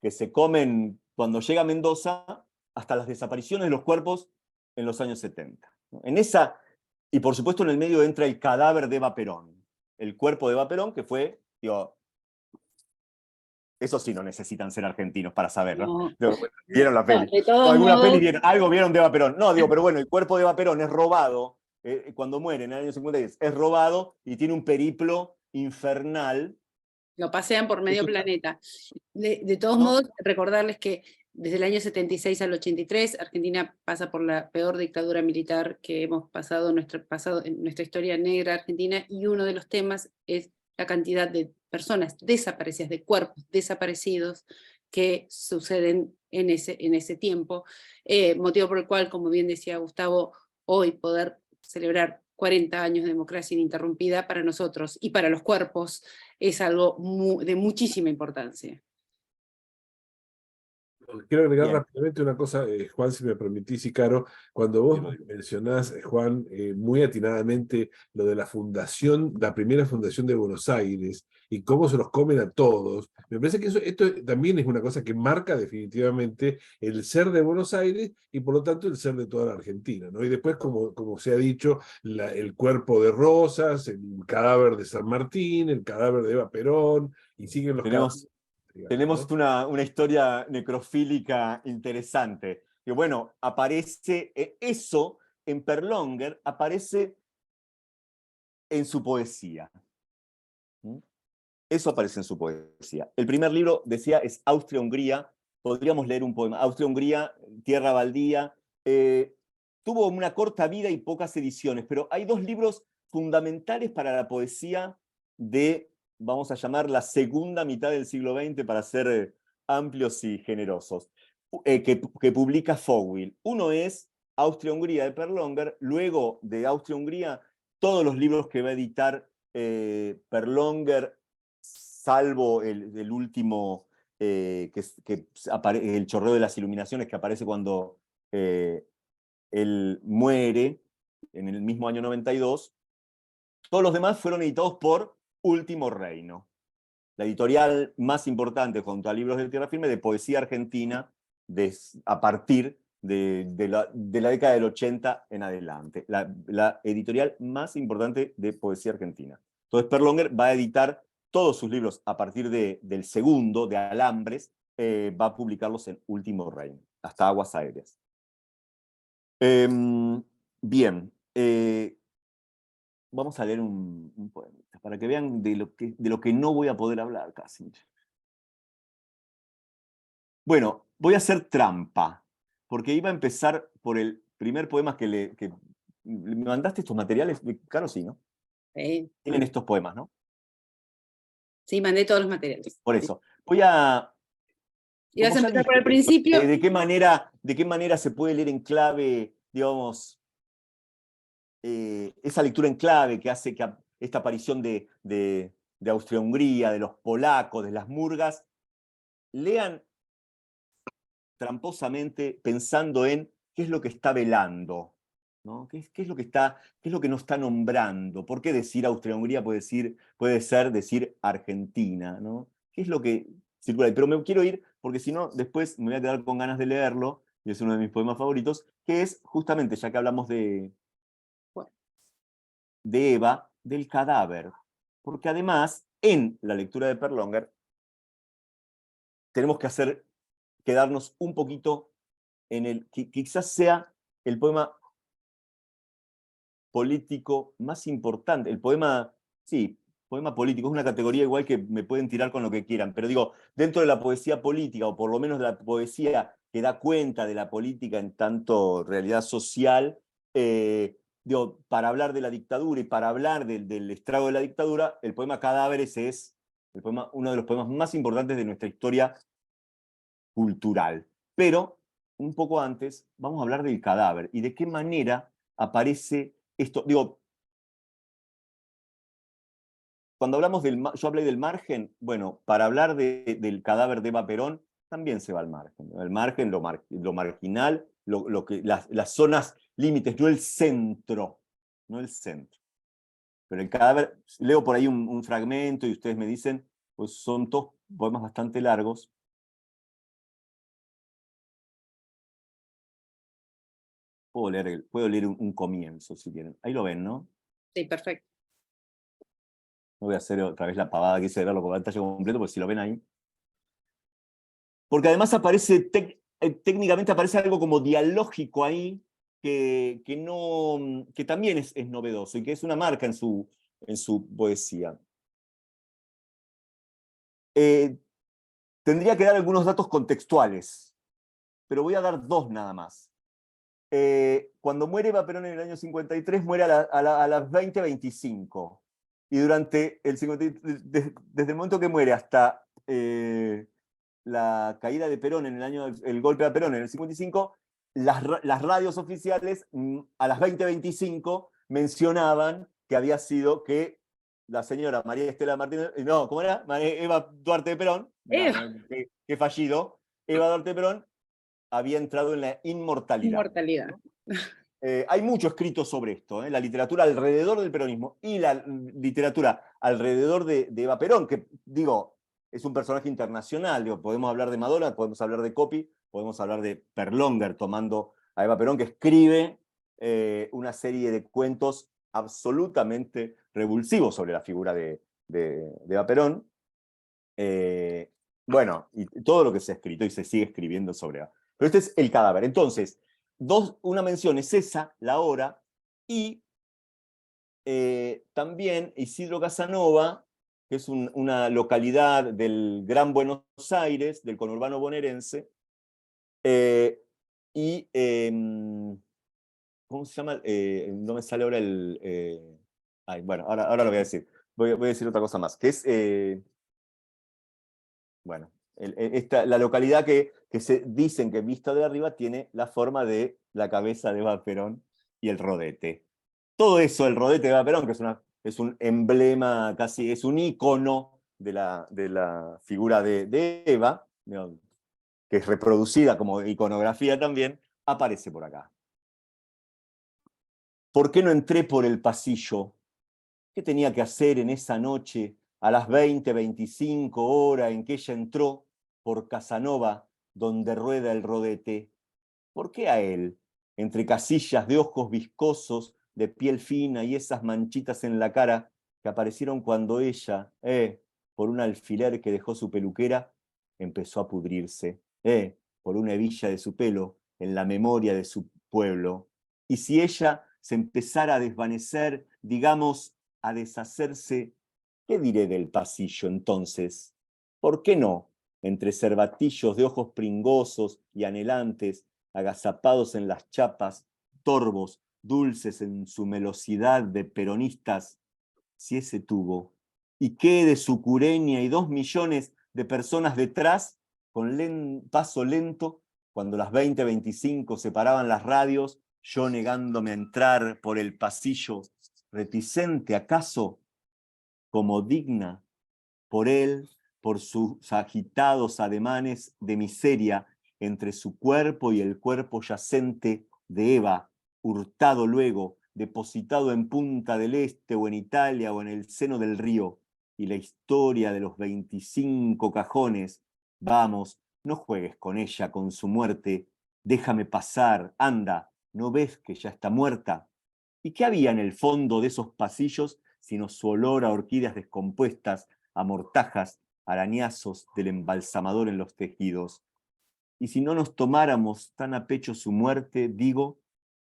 que se comen cuando llega a Mendoza, hasta las desapariciones de los cuerpos en los años 70. En esa, y por supuesto en el medio entra el cadáver de Eva Perón, el cuerpo de Eva Perón, que fue, digo, eso sí no necesitan ser argentinos para saberlo. No. ¿Vieron la peli? De todos ¿Alguna modos, peli vieron? Algo vieron de Eva Perón. No, digo, pero bueno, el cuerpo de Eva Perón es robado, cuando muere en el año 56, es robado y tiene un periplo infernal. lo pasean por medio planeta. De todos ¿No? modos, recordarles que desde el año 76 al 83, Argentina pasa por la peor dictadura militar que hemos pasado en nuestra historia negra argentina, y uno de los temas es la cantidad de personas desaparecidas, de cuerpos desaparecidos que suceden en ese tiempo, motivo por el cual, como bien decía Gustavo, hoy poder celebrar 40 años de democracia ininterrumpida para nosotros y para los cuerpos es algo de muchísima importancia. Quiero agregar Bien. rápidamente una cosa, Juan, si me permitís, y Caro, cuando vos mencionás, Juan, muy atinadamente lo de la fundación, la primera fundación de Buenos Aires, y cómo se los comen a todos, me parece que esto también es una cosa que marca definitivamente el ser de Buenos Aires y por lo tanto el ser de toda la Argentina, ¿no? Y después, como se ha dicho, el cuerpo de Rosas, el cadáver de San Martín, el cadáver de Eva Perón, y siguen los cadáveres. Tenemos ¿No? una historia necrofílica interesante. Que bueno, aparece eso en Perlonger, aparece en su poesía. ¿Mm? Eso aparece en su poesía. El primer libro, decía, es Austria-Hungría. Podríamos leer un poema. Austria-Hungría, Tierra Baldía. Tuvo una corta vida y pocas ediciones, pero hay dos libros fundamentales para la poesía de, vamos a llamar, la segunda mitad del siglo XX, para ser amplios y generosos, que publica Fogwill. Uno es Austria-Hungría de Perlonger. Luego de Austria-Hungría, todos los libros que va a editar Perlonger, salvo el último, el chorreo de las iluminaciones, que aparece cuando él muere en el mismo año 92, todos los demás fueron editados por Último Reino, la editorial más importante junto a Libros de Tierra Firme de poesía argentina a partir de la década del 80 en adelante, la editorial más importante de poesía argentina. Entonces Perlonger va a editar todos sus libros a partir del segundo, de Alambres, va a publicarlos en Último Reino, hasta Aguas Aéreas. Bien, vamos a leer un poema, para que vean de lo que no voy a poder hablar casi. Bueno, voy a hacer trampa, porque iba a empezar por el primer poema que ¿me mandaste estos materiales? Claro, sí, ¿no? Tienen estos poemas, ¿no? Sí, mandé todos los materiales. Por eso. Voy a... ¿Ibas a como ya empezar por el dije, principio? ¿de qué manera se puede leer en clave, digamos, esa lectura en clave que hace que esta aparición de Austria-Hungría, de los polacos, de las murgas, lean tramposamente pensando en qué es lo que está velando, ¿no? ¿Qué es lo que no está nombrando? ¿Por qué decir Austria-Hungría puede ser decir Argentina, ¿no? ¿Qué es lo que circula ahí? Pero me quiero ir, porque si no, después me voy a quedar con ganas de leerlo, y es uno de mis poemas favoritos, que es justamente, ya que hablamos de Eva, del cadáver. Porque además, en la lectura de Perlonger, tenemos que quedarnos un poquito en que quizás sea el poema político más importante. El poema, sí, poema político, es una categoría igual que me pueden tirar con lo que quieran, pero digo, dentro de la poesía política, o por lo menos de la poesía que da cuenta de la política en tanto realidad social, digo, para hablar de la dictadura y para hablar del estrago de la dictadura, el poema Cadáveres es uno de los poemas más importantes de nuestra historia cultural. Pero, un poco antes, vamos a hablar del cadáver y de qué manera aparece esto. Digo, cuando hablamos yo hablé del margen, bueno, para hablar del cadáver de Eva Perón, también se va al margen, ¿no? El margen, lo marginal, las zonas límites, no el centro, no el centro. Pero el cadáver, leo por ahí un fragmento y ustedes me dicen, pues son dos poemas bastante largos. Puedo leer un comienzo, si quieren. Ahí lo ven, ¿no? Sí, perfecto. No voy a hacer otra vez la pavada que hice de verlo con pantalla completo, porque si lo ven ahí. Porque además técnicamente aparece algo como dialógico ahí, que también es novedoso y que es una marca en su poesía. Tendría que dar algunos datos contextuales, pero voy a dar dos nada más. Cuando muere Eva Perón en el año 53, muere a las 20:25. Y durante desde el momento que muere hasta la caída de Perón el golpe a Perón en el 55, las radios oficiales a las 20:25 mencionaban que había sido que la señora María Estela Martínez, no, ¿cómo era? Eva Duarte de Perón, que fallido, Eva Duarte Perón había entrado en la inmortalidad. Inmortalidad. Hay mucho escrito sobre esto, la literatura alrededor del peronismo y la literatura alrededor de Eva Perón, que digo, es un personaje internacional, digo, podemos hablar de Madonna, podemos hablar de Coppi, podemos hablar de Perlonger tomando a Eva Perón, que escribe una serie de cuentos absolutamente revulsivos sobre la figura de Eva Perón. Bueno, y todo lo que se ha escrito y se sigue escribiendo sobre Eva. Pero este es el cadáver. Entonces, una mención es esa, la hora, y también Isidro Casanova, que es una localidad del Gran Buenos Aires, del conurbano bonaerense, y ¿cómo se llama? No me sale ahora bueno, ahora lo voy a decir. Voy a decir otra cosa más, que es, bueno, la localidad que se dicen que vista de arriba tiene la forma de la cabeza de Eva Perón y el rodete. Todo eso, el rodete de Eva Perón, que es un emblema, casi es un ícono de la figura de Eva, que es reproducida como iconografía también, aparece por acá. ¿Por qué no entré por el pasillo? ¿Qué tenía que hacer en esa noche a las 20:25 horas en que ella entró por Casanova, donde rueda el rodete? ¿Por qué a él, entre casillas de ojos viscosos, de piel fina y esas manchitas en la cara que aparecieron cuando ella, por un alfiler que dejó su peluquera, empezó a pudrirse, por una hebilla de su pelo, en la memoria de su pueblo? Y si ella se empezara a desvanecer, digamos, a deshacerse, ¿qué diré del pasillo entonces? ¿Por qué no, entre cervatillos de ojos pringosos y anhelantes, agazapados en las chapas, torvos, dulces en su melosidad de peronistas, si ese tuvo, y qué de su cureña y 2 millones de personas detrás, con paso lento, cuando las 20:25 se paraban las radios, yo negándome a entrar por el pasillo, reticente acaso, como digna, por él, por sus agitados ademanes de miseria entre su cuerpo y el cuerpo yacente de Eva, hurtado luego, depositado en Punta del Este o en Italia o en el seno del río, y la historia de los 25 cajones. Vamos, no juegues con ella, con su muerte, déjame pasar, anda, ¿no ves que ya está muerta? ¿Y qué había en el fondo de esos pasillos sino su olor a orquídeas descompuestas, a mortajas, arañazos del embalsamador en los tejidos? Y si no nos tomáramos tan a pecho su muerte, digo,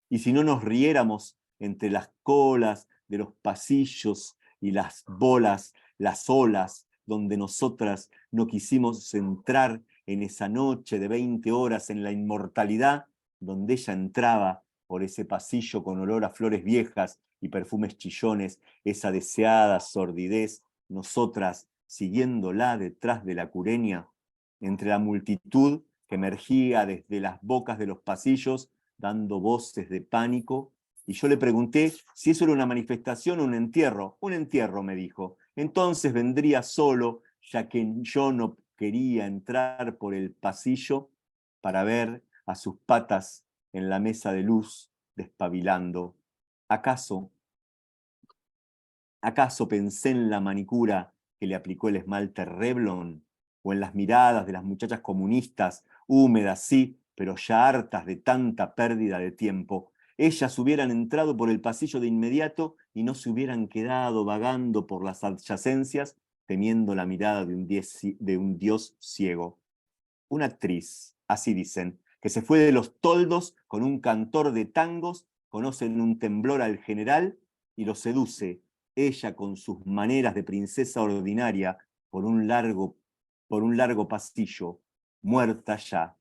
y si no nos riéramos entre las colas de los pasillos y las bolas, las olas, donde nosotras no quisimos entrar en esa noche de 20 horas en la inmortalidad, donde ella entraba por ese pasillo con olor a flores viejas y perfumes chillones, esa deseada sordidez, nosotras siguiéndola detrás de la cureña, entre la multitud que emergía desde las bocas de los pasillos, dando voces de pánico, y yo le pregunté si eso era una manifestación o un entierro. Un entierro, me dijo. Entonces vendría solo, ya que yo no quería entrar por el pasillo para ver a sus patas en la mesa de luz despabilando. ¿Acaso pensé en la manicura que le aplicó el esmalte Revlon? ¿O en las miradas de las muchachas comunistas, húmedas sí, pero ya hartas de tanta pérdida de tiempo? Ellas hubieran entrado por el pasillo de inmediato y no se hubieran quedado vagando por las adyacencias, temiendo la mirada de un dios ciego. Una actriz, así dicen, que se fue de los toldos con un cantor de tangos, conoce en un temblor al general y lo seduce, ella con sus maneras de princesa ordinaria, por un largo pasillo, muerta ya.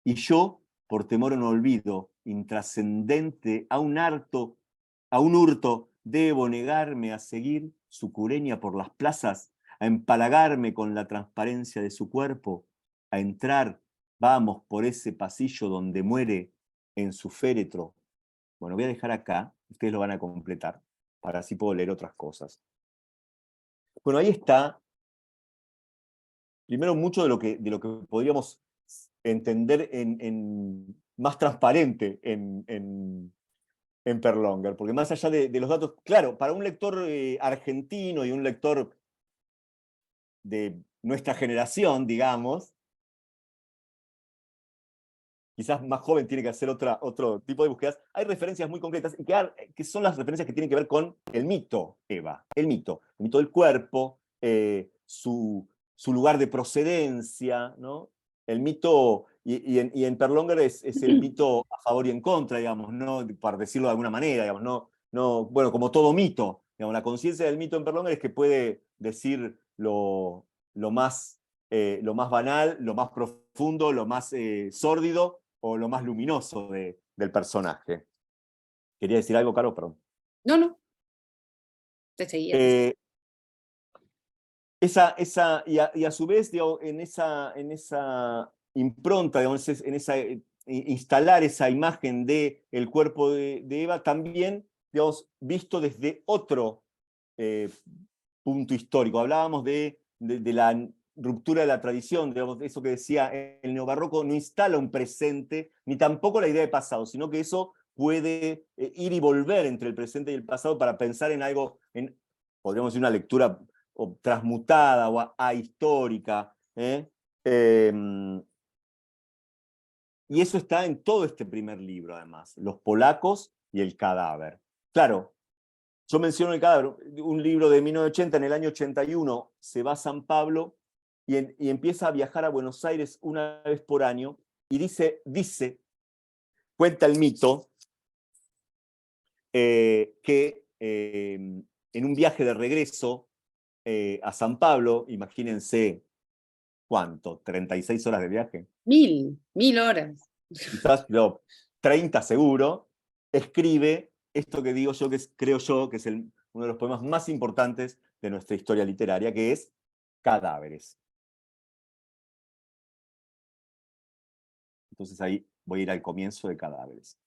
Y yo, por temor a un olvido intrascendente, a un hurto, debo negarme a seguir su cureña por las plazas, a empalagarme con la transparencia de su cuerpo, a entrar, vamos, por ese pasillo donde muere en su féretro. Bueno, voy a dejar acá, ustedes lo van a completar, para así puedo leer otras cosas. Bueno, ahí está, primero mucho de lo que podríamos entender más transparente en Perlonger, porque más allá de los datos, claro, para un lector argentino y un lector de nuestra generación, digamos, quizás más joven tiene que hacer otro tipo de búsquedas, hay referencias muy concretas, y que son las referencias que tienen que ver con el mito, Eva, el mito del cuerpo, su lugar de procedencia, ¿no? El mito, y en Perlonger es el mito a favor y en contra, digamos, ¿no? Para decirlo de alguna manera, digamos, bueno, como todo mito, digamos, la conciencia del mito en Perlonger es que puede decir lo más banal, lo más profundo, lo más sórdido o lo más luminoso del personaje. ¿Quería decir algo, Caro? Perdón. No. Te seguía. Y a su vez, digamos, en esa impronta, digamos, instalar esa imagen del cuerpo de Eva, también, digamos, visto desde otro punto histórico. Hablábamos de la ruptura de la tradición, digamos, eso que decía, el neobarroco no instala un presente, ni tampoco la idea de pasado, sino que eso puede ir y volver entre el presente y el pasado para pensar en algo, podríamos decir una lectura o transmutada o ahistórica. Y eso está en todo este primer libro, además, Los polacos y el cadáver. Claro, yo menciono el cadáver, un libro de 1980, en el año 81 se va a San Pablo y empieza a viajar a Buenos Aires una vez por año y cuenta el mito, que en un viaje de regreso a San Pablo, imagínense, ¿cuánto? ¿36 horas de viaje? 1000 horas. Quizás 30 seguro, escribe esto que digo yo, creo yo, que es uno de los poemas más importantes de nuestra historia literaria, que es Cadáveres. Entonces ahí voy a ir al comienzo de Cadáveres.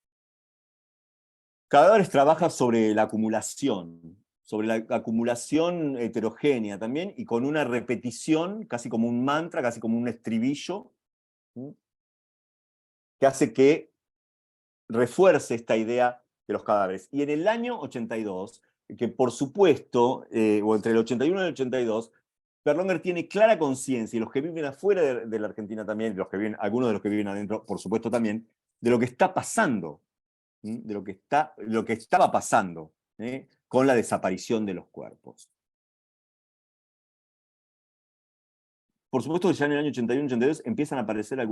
Cadáveres trabaja sobre la acumulación heterogénea también, y con una repetición, casi como un mantra, casi como un estribillo, ¿sí? Que hace que refuerce esta idea de los cadáveres. Y en el año 82, que por supuesto, o entre el 81 y el 82, Perlonger tiene clara conciencia, y los que viven afuera de la Argentina también, algunos de los que viven adentro, por supuesto también, de lo que está pasando, ¿sí? De lo que estaba pasando, con la desaparición de los cuerpos. Por supuesto que ya en el año 81-82 empiezan a aparecer hay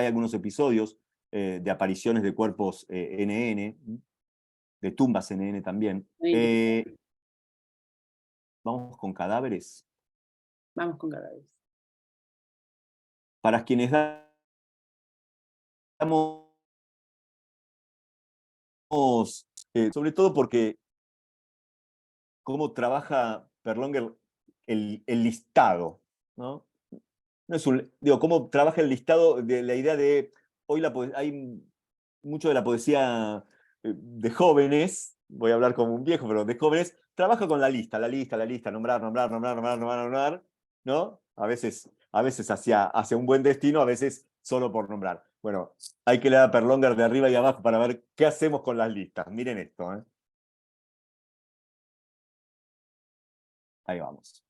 algunos episodios de apariciones de cuerpos NN, de tumbas NN también. Vamos con Cadáveres. Vamos con cadáveres. Para quienes damos, sobre todo porque cómo trabaja Perlonger el listado, ¿no? No es cómo trabaja el listado de la idea de, hoy hay mucho de la poesía de jóvenes, voy a hablar como un viejo, pero de jóvenes, trabaja con la lista, nombrar, ¿no? A veces hacia un buen destino, a veces solo por nombrar. Bueno, hay que leer a Perlonger de arriba y abajo para ver qué hacemos con las listas. Miren esto, ¿eh? Ahí vamos.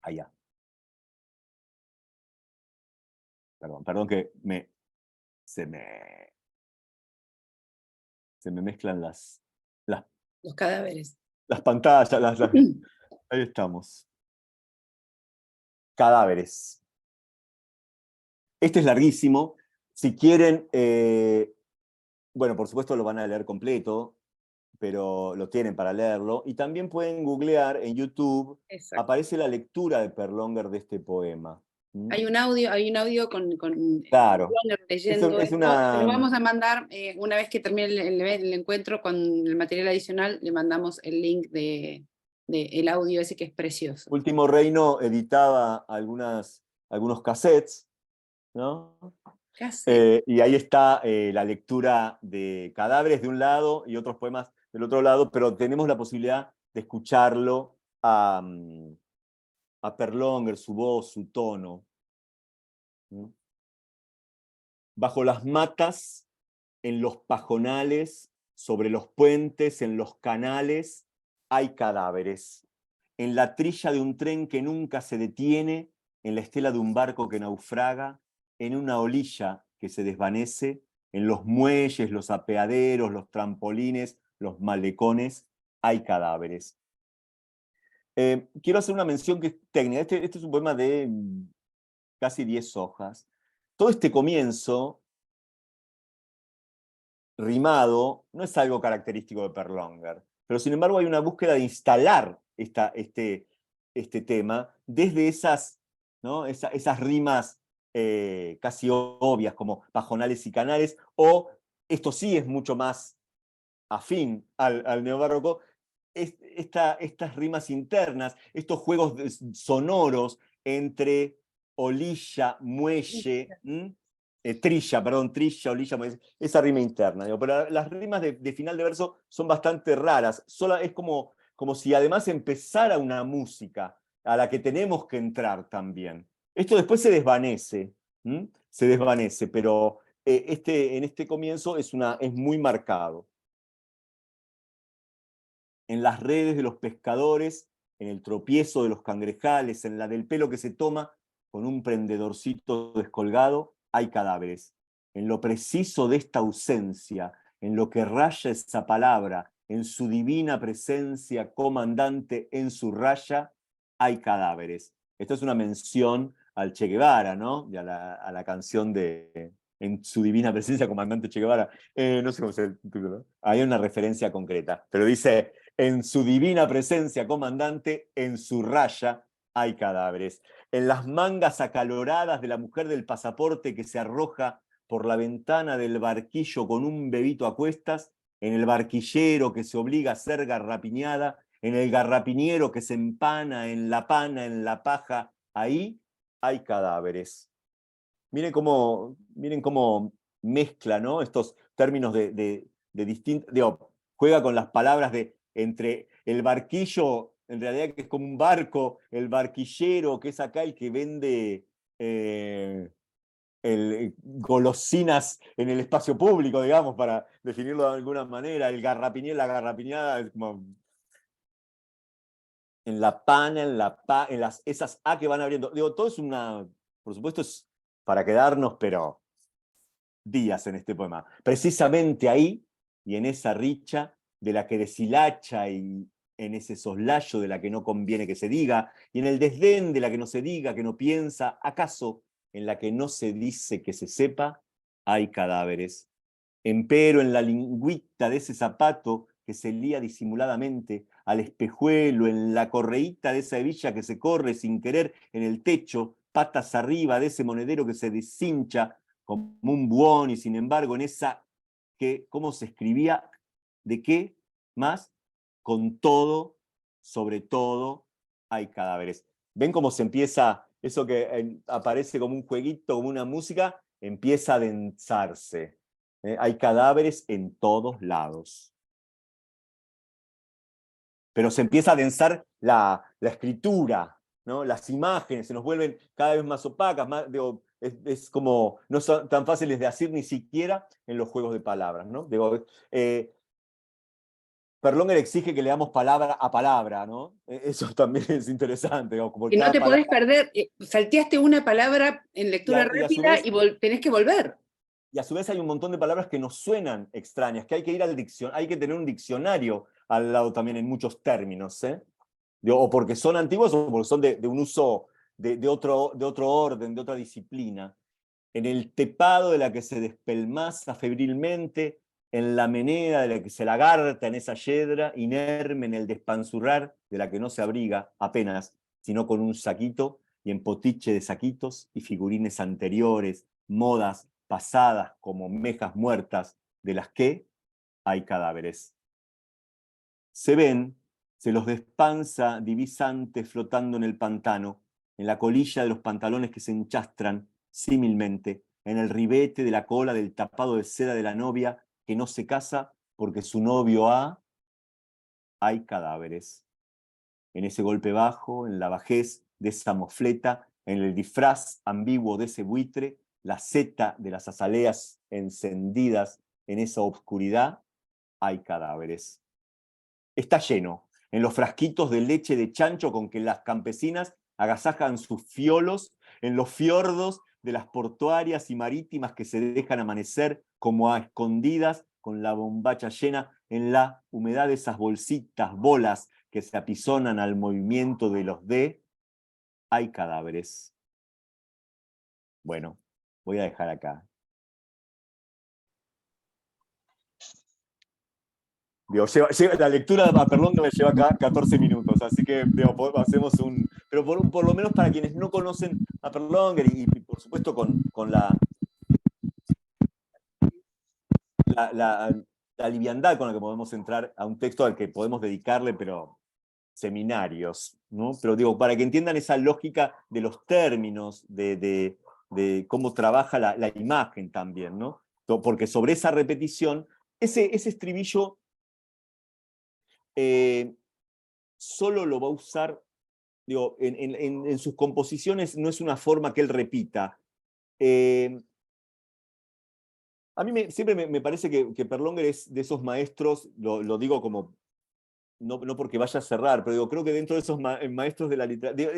Allá. Perdón que se me mezclan los cadáveres. Las pantallas, ahí estamos. Cadáveres. Este es larguísimo. Si quieren, bueno, por supuesto lo van a leer completo, pero lo tienen para leerlo. Y también pueden googlear en YouTube. Exacto. Aparece la lectura de Perlonger de este poema. Hay un audio con claro. Perlonger leyendo Es esto. Se lo vamos a mandar una vez que termine el encuentro con el material adicional, le mandamos el link el audio ese que es precioso. Último Reino editaba algunos cassettes, ¿no? Y ahí está la lectura de Cadáveres de un lado y otros poemas del otro lado, pero tenemos la posibilidad de escucharlo a Perlonger, su voz, su tono. bajo las matas, en los pajonales, sobre los puentes, en los canales, hay cadáveres. En la trilla de un tren que nunca se detiene, en la estela de un barco que naufraga, en una orilla que se desvanece, en los muelles, los apeaderos, los trampolines, los malecones, hay cadáveres. Quiero hacer una mención que es técnica. Este es un poema de casi 10 hojas. Todo este comienzo rimado no es algo característico de Perlonger, pero sin embargo hay una búsqueda de instalar este tema desde esas, ¿no? esas rimas casi obvias como pajonales y canales, o esto sí es mucho más afín al neobarroco, estas rimas internas, estos juegos sonoros entre olilla, muelle, trilla, olilla, muelle, esa rima interna. Digo, pero las rimas de final de verso son bastante raras. Es como si además empezara una música a la que tenemos que entrar también. Esto después se desvanece, pero en este comienzo es muy marcado. En las redes de los pescadores, en el tropiezo de los cangrejales, en la del pelo que se toma, con un prendedorcito descolgado, hay cadáveres. En lo preciso de esta ausencia, en lo que raya esa palabra, en su divina presencia, comandante, en su raya, hay cadáveres. Esto es una mención al Che Guevara, ¿no? Y a la canción de En su divina presencia, comandante Che Guevara. No sé cómo se titula. Hay una referencia concreta, pero dice: en su divina presencia, comandante, en su raya hay cadáveres. En las mangas acaloradas de la mujer del pasaporte que se arroja por la ventana del barquillo con un bebito a cuestas, en el barquillero que se obliga a ser garrapiñada, en el garrapiñero que se empana en la pana, en la paja, ahí hay cadáveres. Miren cómo mezcla, ¿no? Estos términos de distintos, juega con las palabras entre el barquillo, en realidad que es como un barco, el barquillero, que es acá el que vende golosinas en el espacio público, digamos, para definirlo de alguna manera, el garrapiñero, la garrapiñada, es como en la pana, en esas A que van abriendo. Todo es por supuesto es para quedarnos, pero días en este poema. Precisamente ahí, y en esa richa de la que deshilacha, y en ese soslayo de la que no conviene que se diga, y en el desdén de la que no se diga, que no piensa, acaso en la que no se dice que se sepa, hay cadáveres. Empero en la lingüita de ese zapato que se lía disimuladamente al espejuelo, en la correíta de esa hebilla que se corre sin querer en el techo, patas arriba de ese monedero que se deshincha como un buón, y sin embargo en esa ¿cómo se escribía? ¿De qué más? Con todo, sobre todo, hay cadáveres. ¿Ven cómo se empieza eso que aparece como un jueguito, como una música? Empieza a densarse. Hay cadáveres en todos lados. Pero se empieza a densar la escritura, ¿no? Las imágenes se nos vuelven cada vez más opacas, es como no son tan fáciles de hacer ni siquiera en los juegos de palabras, ¿no? Perlonger exige que leamos palabra a palabra, ¿no? Eso también es interesante. Como Que no cada te podés palabra, perder, salteaste una palabra en lectura y a su rápida vez, y tenés que volver. y a su vez hay un montón de palabras que nos suenan extrañas, que hay que ir al diccionario, hay que tener un diccionario al lado también en muchos términos, ¿eh? O porque son antiguos o porque son de un uso de otro orden, de otra disciplina. En el tepado de la que se despelmaza febrilmente, en la menea de la que se lagarta en esa yedra, inerme en el despanzurrar de la que no se abriga apenas, sino con un saquito y en potiche de saquitos y figurines anteriores, modas pasadas como mejas muertas, de las que hay cadáveres. Se los despanza divisantes flotando en el pantano, en la colilla de los pantalones que se enchastran símilmente, en el ribete de la cola del tapado de seda de la novia que no se casa porque su novio hay cadáveres. En ese golpe bajo, en la bajez de esa mofleta, en el disfraz ambiguo de ese buitre, la seta de las azaleas encendidas en esa oscuridad, hay cadáveres. Está lleno, en los frasquitos de leche de chancho con que las campesinas agasajan sus fiolos, en los fiordos de las portuarias y marítimas que se dejan amanecer como a escondidas con la bombacha llena, en la humedad de esas bolsitas, bolas que se apisonan al movimiento de los hay cadáveres. Bueno, voy a dejar acá. Digo, la lectura a Perlongue me lleva acá 14 minutos, así que digo, hacemos un... Pero por lo menos para quienes no conocen a Perlongue y por supuesto con la liviandad con la que podemos entrar a un texto al que podemos dedicarle, pero seminarios, ¿no? Pero digo, para que entiendan esa lógica de los términos, de cómo trabaja la imagen también, ¿no? Porque sobre esa repetición, ese estribillo solo lo va a usar, digo, en sus composiciones no es una forma que él repita. A mí siempre me parece que Perlongue es de esos maestros, lo digo como, no porque vaya a cerrar, pero digo, creo que dentro de esos maestros de la literatura,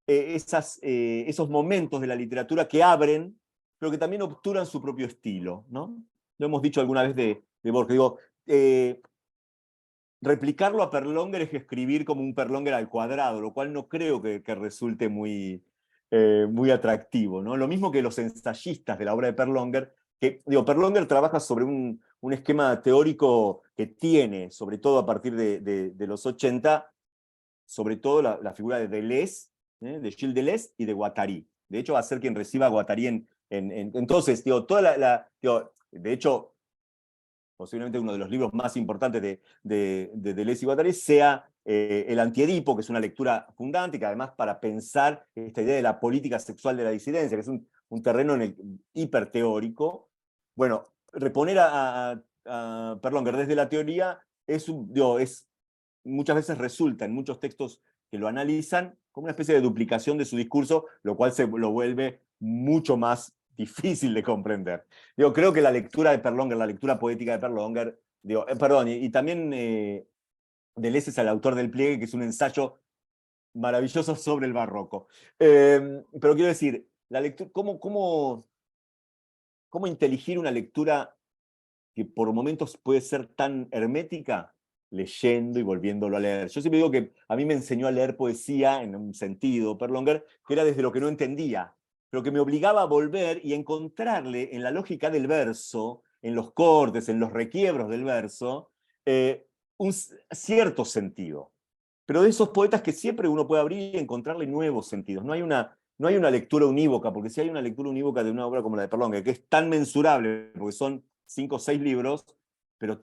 esos momentos de la literatura que abren, pero que también obturan su propio estilo, ¿no? Lo hemos dicho alguna vez de Borges, digo, replicarlo a Perlongue es escribir como un Perlongue al cuadrado, lo cual no creo que resulte muy atractivo, ¿no? Lo mismo que los ensayistas de la obra de Perlongue, que digo, Perlongue trabaja sobre un esquema teórico que tiene, sobre todo a partir de los 80, sobre todo la figura de Deleuze, de Gilles Deleuze y de Guattari. De hecho, va a ser quien reciba a Guattari entonces, digo, de hecho, posiblemente uno de los libros más importantes de Deleuze y Guattari sea El Antiedipo, que es una lectura fundante, que además para pensar esta idea de la política sexual de la disidencia, que es un terreno hiperteórico. Bueno, reponer a Perlongue desde la teoría muchas veces resulta en muchos textos que lo analizan como una especie de duplicación de su discurso, lo cual lo vuelve mucho más difícil de comprender. Creo que la lectura de Perlongue, la lectura poética de Perlongue, perdón, y también Deleuze es el autor del Pliegue, que es un ensayo maravilloso sobre el barroco. Pero quiero decir, la lectura, ¿cómo inteligir una lectura que por momentos puede ser tan hermética? Leyendo y volviéndolo a leer. Yo siempre digo que a mí me enseñó a leer poesía, en un sentido, Perlongue, que era desde lo que no entendía, pero que me obligaba a volver y encontrarle en la lógica del verso, en los cortes, en los requiebros del verso, un cierto sentido. Pero de esos poetas que siempre uno puede abrir y encontrarle nuevos sentidos. No hay una lectura unívoca, porque si hay una lectura unívoca de una obra como la de Perlongue, que es tan mensurable, porque son 5 o 6 libros, pero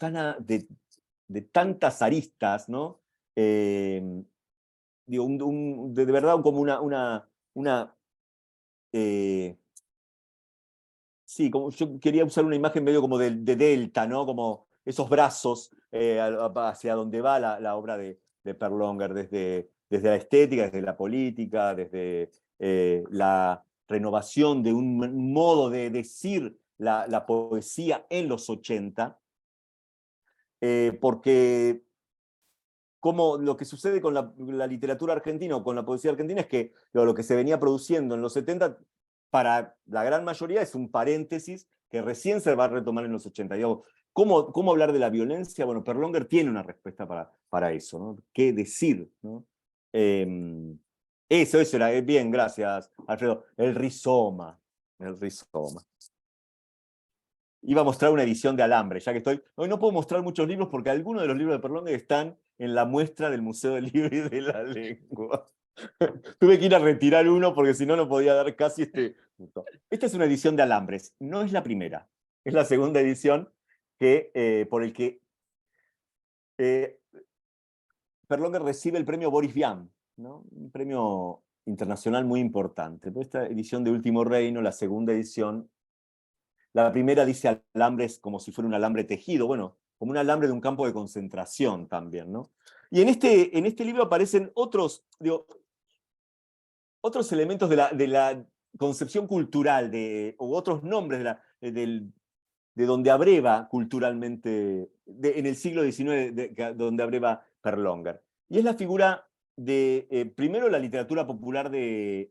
de tantas aristas, ¿no? De verdad como sí, como yo quería usar una imagen medio como de delta, ¿no? Como esos brazos hacia donde va la obra de Perlongue, desde la estética, desde la política, desde la renovación de un modo de decir la poesía en los 80, porque como lo que sucede con la literatura argentina o con la poesía argentina es que lo que se venía produciendo en los 70, para la gran mayoría es un paréntesis que recién se va a retomar en los 80. Digamos, ¿cómo hablar de la violencia? Bueno, Perlongue tiene una respuesta para eso, ¿no? ¿Qué decir? ¿No? Eso era, bien, gracias, Alfredo. El rizoma. Iba a mostrar una edición de Alambre, ya que estoy... Hoy no puedo mostrar muchos libros porque algunos de los libros de Perlongue están en la muestra del Museo del Libro y de la Lengua. Tuve que ir a retirar uno porque si no, no podía dar casi este... Esta es una edición de Alambres, no es la primera, es la segunda edición por el que Perlongue recibe el premio Boris Vian, ¿no? Un premio internacional muy importante. Pero esta edición de Último Reino, la segunda edición, la primera dice alambres como si fuera un alambre tejido, bueno, como un alambre de un campo de concentración también, ¿no? Y en este libro aparecen otros elementos de la concepción cultural o otros nombres de donde abreva culturalmente, en el siglo XIX, donde abreva Perlonger. Y es la figura de, primero, la literatura popular de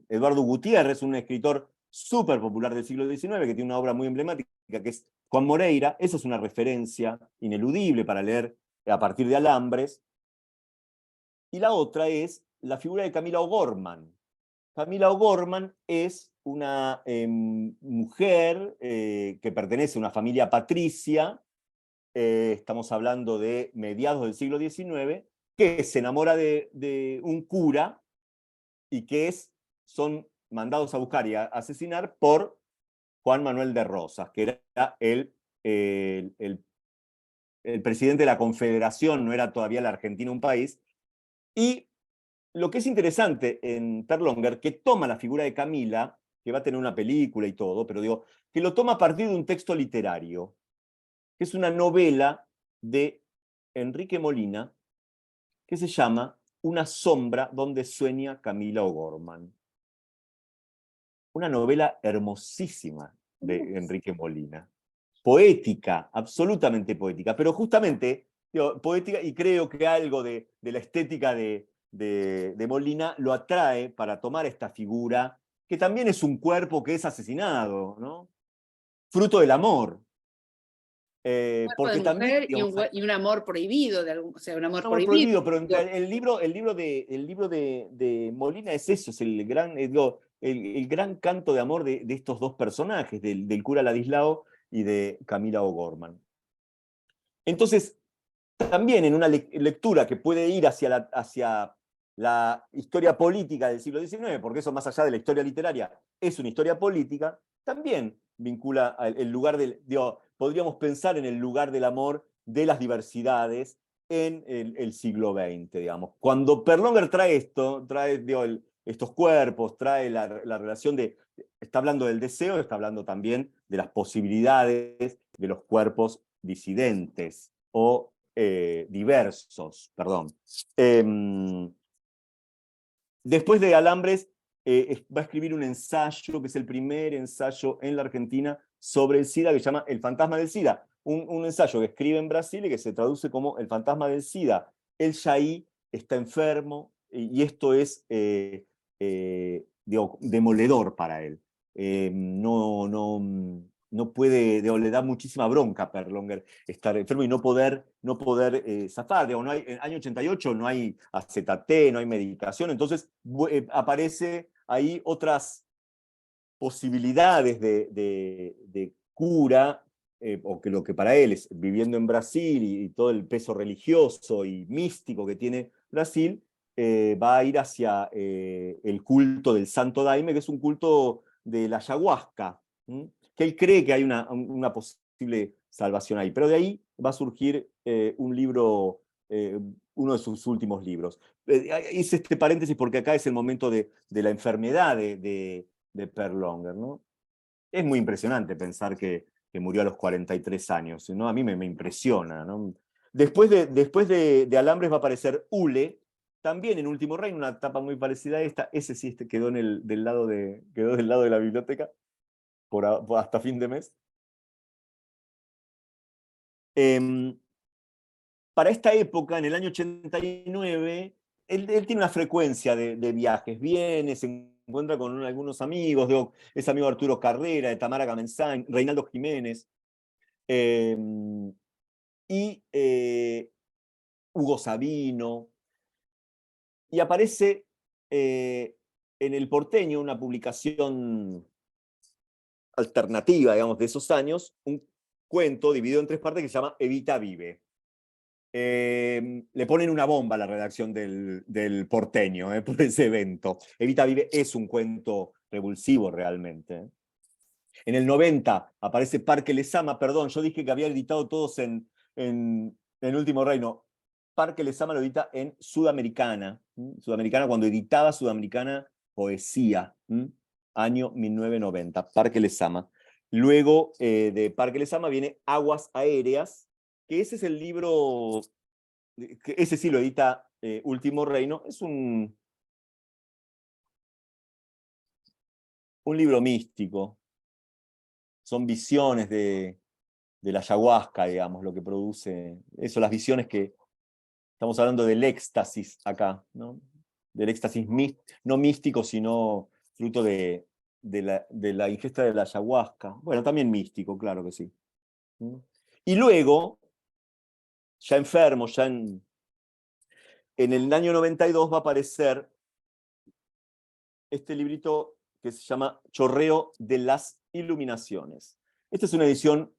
Eduardo Gutiérrez, un escritor súper popular del siglo XIX, que tiene una obra muy emblemática, que es Juan Moreira. Esa es una referencia ineludible para leer a partir de Alambres. Y la otra es la figura de Camila O'Gorman. Camila O'Gorman es una mujer que pertenece a una familia patricia, estamos hablando de mediados del siglo XIX, que se enamora de un cura y que son mandados a buscar y a asesinar por Juan Manuel de Rosas, que era el presidente de la Confederación, no era todavía la Argentina un país. Y lo que es interesante en Perlonger, que toma la figura de Camila, que va a tener una película y todo, pero digo, que lo toma a partir de un texto literario, que es una novela de Enrique Molina, que se llama Una sombra donde sueña Camila O'Gorman. Una novela hermosísima de Enrique Molina. Poética, absolutamente poética, pero justamente digo, poética, y creo que algo de la estética de Molina lo atrae para tomar esta figura, que también es un cuerpo que es asesinado, ¿no? Fruto del amor. Porque de también, mujer digamos, y un amor prohibido, o sea, un amor amor prohibido. prohibido, pero el libro de Molina es eso, es el gran, el gran canto de amor de estos dos personajes, del cura Ladislao y de Camila O'Gorman. Entonces, también en una lectura que puede ir hacia la historia política del siglo XIX, porque eso más allá de la historia literaria es una historia política, también vincula el lugar podríamos pensar en el lugar del amor de las diversidades en el siglo XX, digamos. Cuando Perlonger trae esto, estos cuerpos, trae la relación está hablando del deseo, está hablando también de las posibilidades de los cuerpos disidentes o diversos, perdón. Después de Alambres, va a escribir un ensayo, que es el primer ensayo en la Argentina sobre el SIDA, que se llama El fantasma del SIDA. Un ensayo que escribe en Brasil y que se traduce como El fantasma del SIDA. Él ya ahí está enfermo y esto es demoledor para él. No puede, le da muchísima bronca a Perlonger estar enfermo y no poder zafar. No hay, en el año 88 no hay AZT, no hay medicación, entonces aparece ahí otras posibilidades de cura, o que lo que para él es viviendo en Brasil y todo el peso religioso y místico que tiene Brasil, va a ir hacia el culto del Santo Daime, que es un culto de la ayahuasca, que él cree que hay una posible salvación ahí. Pero de ahí va a surgir un libro, uno de sus últimos libros. Hice este paréntesis porque acá es el momento de la enfermedad de Perlonger, ¿no? Es muy impresionante pensar que murió a los 43 años, ¿no? A mí me impresiona, ¿no? Después de Alambres va a aparecer Hule, también en Último Reino, una etapa muy parecida a esta. Ese sí quedó del lado de la biblioteca hasta fin de mes. Para esta época, en el año 89, él tiene una frecuencia de viajes. Viene, se encuentra con algunos amigos, es amigo de Arturo Carrera, de Tamara Kamensain, Reinaldo Jiménez, y Hugo Sabino. Y aparece en El Porteño, una publicación alternativa, digamos, de esos años, un cuento dividido en 3 partes que se llama Evita vive. Le ponen una bomba a la redacción del Porteño por ese evento. Evita vive es un cuento revulsivo realmente. En el 90 aparece Parque Lezama, perdón, yo dije que había editado todos en Último Reino. Parque Lezama lo edita en Sudamericana. Sudamericana, cuando editaba Sudamericana Poesía, año 1990, Parque Lezama. Luego de Parque Lezama viene Aguas Aéreas, que ese es el libro, que ese sí lo edita Último Reino. Es un un libro místico. Son visiones de la ayahuasca, digamos, lo que produce. Eso, las visiones que... Estamos hablando del éxtasis acá, ¿no? Del éxtasis no místico, sino fruto de la ingesta de la ayahuasca. Bueno, también místico, claro que sí. Y luego, ya enfermo, ya en el año 92 va a aparecer este librito que se llama Chorreo de las Iluminaciones. Esta es una edición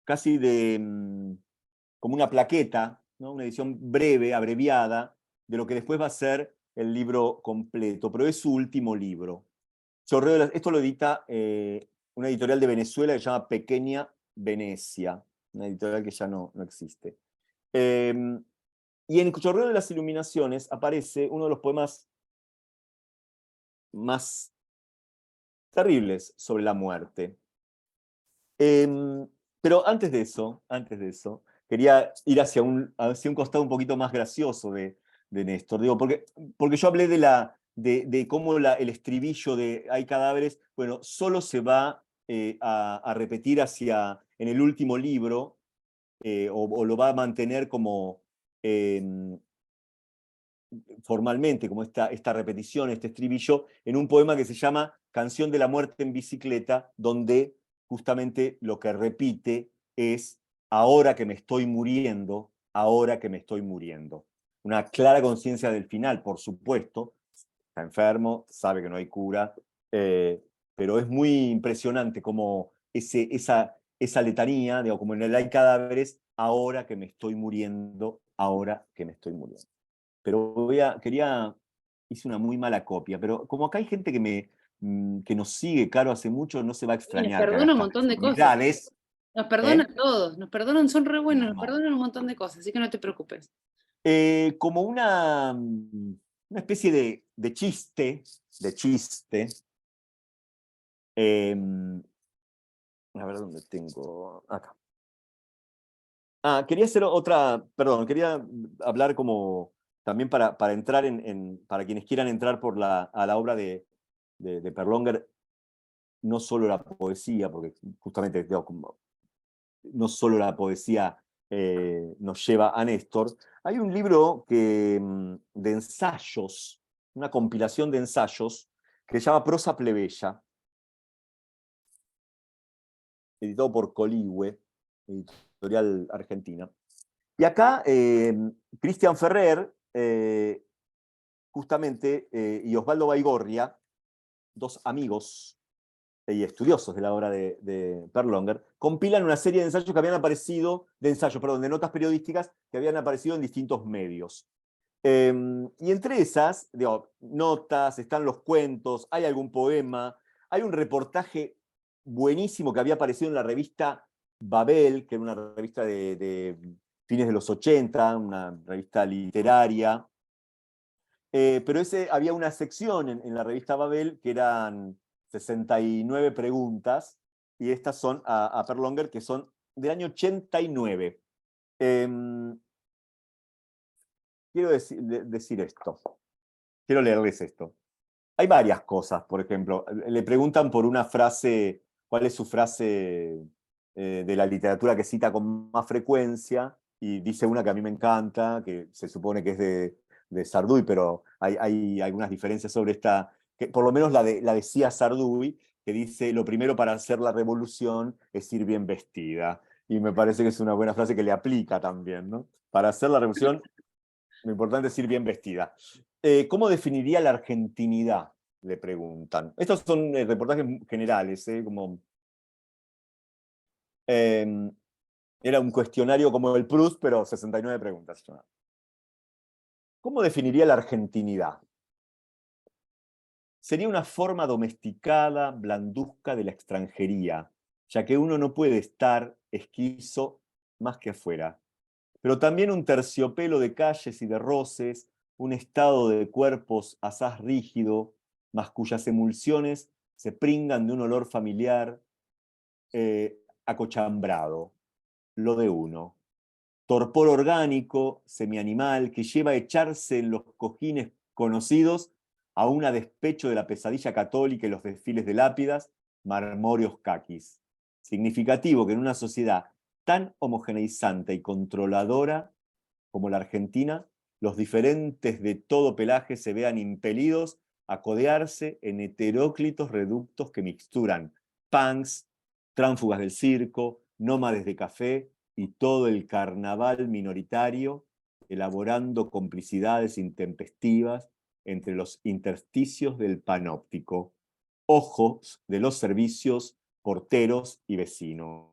casi como una plaqueta, ¿no? Una edición breve, abreviada, de lo que después va a ser el libro completo, pero es su último libro. Esto lo edita una editorial de Venezuela que se llama Pequeña Venecia, una editorial que ya no existe. Y en Chorreo de las Iluminaciones aparece uno de los poemas más terribles sobre la muerte. Pero antes de eso, quería ir hacia un costado un poquito más gracioso de Néstor. Digo, porque yo hablé de cómo el estribillo de Hay cadáveres, bueno, solo se va a repetir en el último libro, o lo va a mantener como formalmente, como esta repetición, este estribillo, en un poema que se llama Canción de la muerte en bicicleta, donde justamente lo que repite es ahora que me estoy muriendo, ahora que me estoy muriendo. Una clara conciencia del final, por supuesto. Está enfermo, sabe que no hay cura, pero es muy impresionante como esa letanía, digo, como en el Hay cadáveres, ahora que me estoy muriendo, ahora que me estoy muriendo. Pero hice una muy mala copia, pero como acá hay gente que nos sigue, Caro, hace mucho, no se va a Y nos extrañar que haga perdona un estas montón de cosas. deformidades. Nos perdonan a todos, nos perdonan, son re buenos, nos No. perdonan un montón de cosas, así que no te preocupes. Como una especie de chiste, a ver dónde tengo, acá. Quería hacer quería hablar como también para entrar para quienes quieran entrar a la obra de Perlonger, no solo la poesía, porque justamente no solo la poesía nos lleva a Néstor. Hay un libro de ensayos, una compilación de ensayos, que se llama Prosa Plebeya, editado por Coligüe, editorial argentina. Y acá Cristian Ferrer, justamente, y Osvaldo Baigorria, dos amigos y estudiosos de la obra de Perlonger, compilan una serie de ensayos que habían aparecido, de notas periodísticas que habían aparecido en distintos medios. Y entre esas, notas, están los cuentos, hay algún poema, hay un reportaje buenísimo que había aparecido en la revista Babel, que era una revista de fines de los 80, una revista literaria. Pero había una sección en la revista Babel que eran 69 preguntas, y estas son a Perlonger, que son del año 89. Quiero decir esto. Quiero leerles esto. Hay varias cosas, por ejemplo. Le preguntan por una frase, ¿cuál es su frase de la literatura que cita con más frecuencia? Y dice una que a mí me encanta, que se supone que es de Sarduy, pero hay algunas diferencias sobre esta, que por lo menos la decía Sarduy, que dice: lo primero para hacer la revolución es ir bien vestida. Y me parece que es una buena frase que le aplica también, ¿no? Para hacer la revolución, lo importante es ir bien vestida. ¿Cómo definiría la argentinidad? Le preguntan. Estos son reportajes generales, era un cuestionario como el Proust, pero 69 preguntas. ¿Cómo definiría la argentinidad? Sería una forma domesticada, blanduzca de la extranjería, ya que uno no puede estar esquizo más que afuera, pero también un terciopelo de calles y de roces, un estado de cuerpos asaz rígido, mas cuyas emulsiones se pringan de un olor familiar, acochambrado, lo de uno. Torpor orgánico, semianimal, que lleva a echarse en los cojines conocidos aún a despecho de la pesadilla católica y los desfiles de lápidas, marmóreos caquis. Significativo que en una sociedad tan homogeneizante y controladora como la Argentina, los diferentes de todo pelaje se vean impelidos a codearse en heteróclitos reductos que mixturan punks, tránsfugas del circo, nómades de café y todo el carnaval minoritario, elaborando complicidades intempestivas entre los intersticios del panóptico, ojos de los servicios, porteros y vecinos.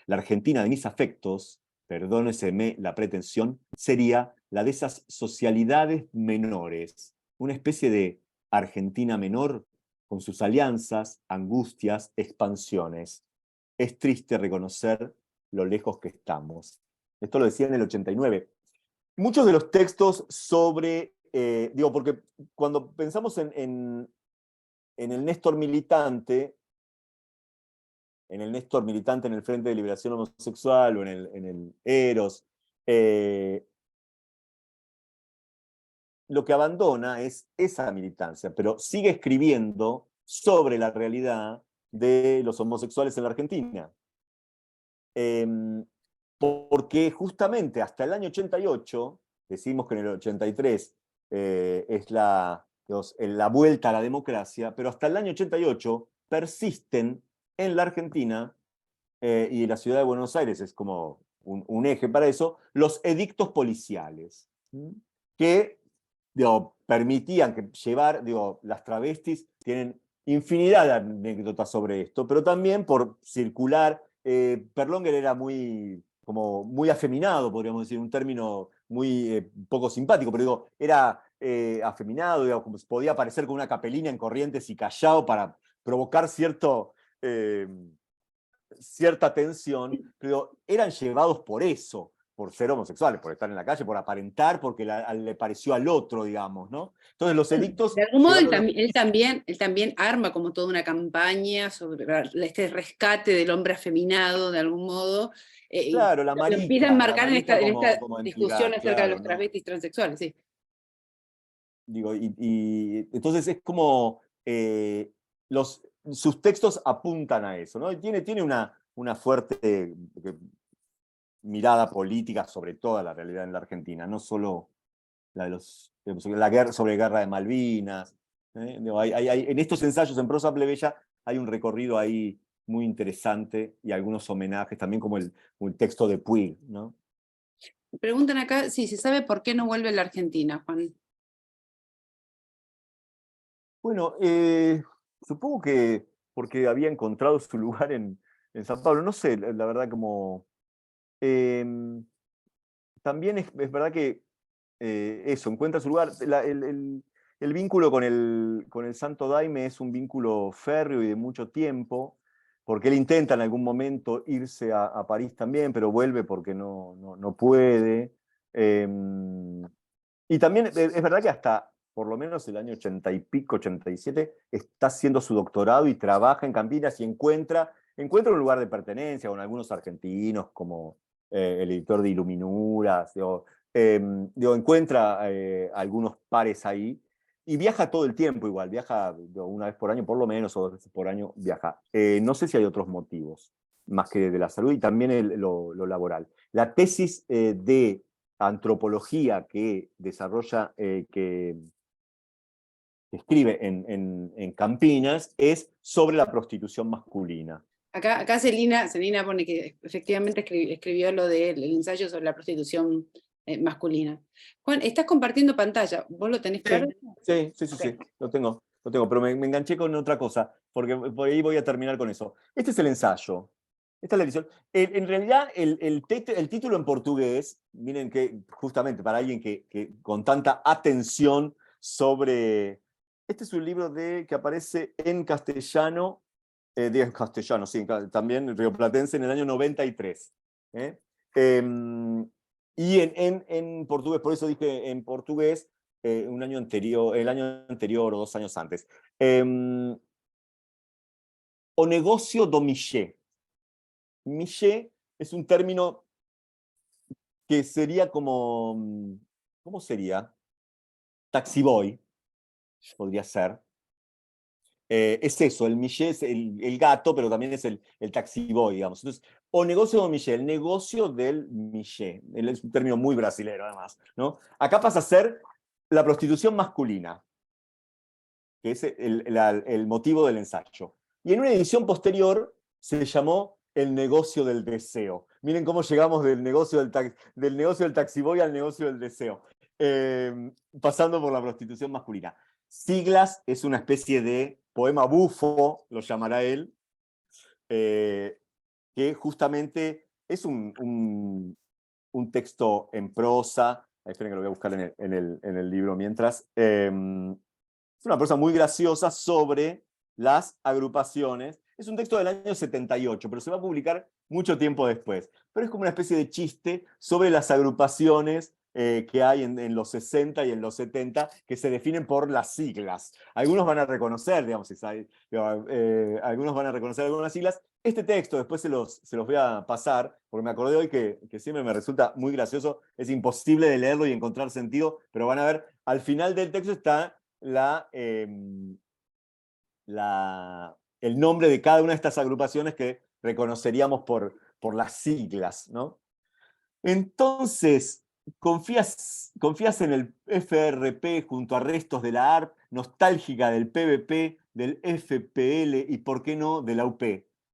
La Argentina de mis afectos, perdóneseme la pretensión, sería la de esas socialidades menores, una especie de Argentina menor con sus alianzas, angustias, expansiones. Es triste reconocer lo lejos que estamos. Esto lo decía en el 89. Muchos de los textos sobre, porque cuando pensamos en el Néstor militante, en el Frente de Liberación Homosexual o en el Eros, lo que abandona es esa militancia, pero sigue escribiendo sobre la realidad de los homosexuales en la Argentina. Porque justamente hasta el año 88, decimos que en el 83 es la vuelta a la democracia, pero hasta el año 88 persisten en la Argentina, y la ciudad de Buenos Aires es como un eje para eso, los edictos policiales, que permitían llevar, las travestis tienen infinidad de anécdotas sobre esto, pero también por circular. Berlónger era muy afeminado, podríamos decir, un término muy poco simpático, pero era afeminado, como podía aparecer con una capelina en Corrientes y Callao para provocar cierta tensión, pero eran llevados por eso, por ser homosexuales, por estar en la calle, por aparentar, porque le pareció al otro, digamos, ¿no? Entonces los edictos... De algún modo él también arma como toda una campaña sobre este rescate del hombre afeminado, de algún modo. Claro, la marica. Empieza a marcar en esta como discusión entidad, acerca de los ¿no? travestis transexuales, sí. Entonces es como... sus textos apuntan a eso, ¿no? Y tiene una fuerte mirada política sobre toda la realidad en la Argentina, no solo la guerra de Malvinas. En estos ensayos en prosa plebeya hay un recorrido ahí muy interesante y algunos homenajes también, como el texto de Puig, ¿no? Preguntan acá si se sabe por qué no vuelve a la Argentina, Juan. Bueno, supongo que porque había encontrado su lugar en San Pablo, no sé, la verdad, como... también es verdad que eso, encuentra su lugar. El vínculo con el Santo Daime es un vínculo férreo y de mucho tiempo, porque él intenta en algún momento irse a París también, pero vuelve porque no puede. Y también es verdad que hasta por lo menos el año 80 y pico, 87, está haciendo su doctorado y trabaja en Campinas y encuentra un lugar de pertenencia con algunos argentinos, como el editor de Iluminuras, encuentra algunos pares ahí, y viaja todo el tiempo igual, viaja una vez por año por lo menos, o 2 veces por año viaja. No sé si hay otros motivos, más que de la salud y también lo laboral. La tesis de antropología que desarrolla, que escribe en Campinas, es sobre la prostitución masculina. Acá Celina pone que efectivamente escribió lo del ensayo sobre la prostitución masculina. Juan, estás compartiendo pantalla, ¿vos lo tenés claro? Sí, lo tengo, pero me enganché con otra cosa, porque por ahí voy a terminar con eso. Este es el ensayo, esta es la edición. En realidad, el título en portugués, miren que justamente para alguien que con tanta atención sobre... Este es un libro que aparece en castellano, sí, también rioplatense en el año 93. Y en portugués, por eso dije en portugués, el año anterior o 2 años antes. O negocio do miché. Miché es un término que sería como, ¿cómo sería? Taxiboy. podría ser. Es eso, el Millet es el gato, pero también es el taxi boy, digamos. Entonces, o negocio do Millet, el negocio del Millet. Es un término muy brasilero, además, ¿no? Acá pasa a ser la prostitución masculina, que es el motivo del ensayo. Y en una edición posterior se llamó el negocio del deseo. Miren cómo llegamos del negocio del taxiboy al negocio del deseo, pasando por la prostitución masculina. Siglas es una especie de poema bufo, lo llamará él, que justamente es un texto en prosa. Esperen que lo voy a buscar en el libro mientras. Es una prosa muy graciosa sobre las agrupaciones. Es un texto del año 78, pero se va a publicar mucho tiempo después. Pero es como una especie de chiste sobre las agrupaciones que hay en los 60 y en los 70, que se definen por las siglas. Algunos van a reconocer, digamos, algunos van a reconocer algunas siglas. Este texto, después se los voy a pasar, porque me acordé hoy que siempre me resulta muy gracioso. Es imposible de leerlo y encontrar sentido, pero van a ver, al final del texto está el nombre de cada una de estas agrupaciones que reconoceríamos por las siglas, ¿no? Entonces, confías en el FRP junto a restos de la ARP, nostálgica del PVP, del FPL y, por qué no, de la UP.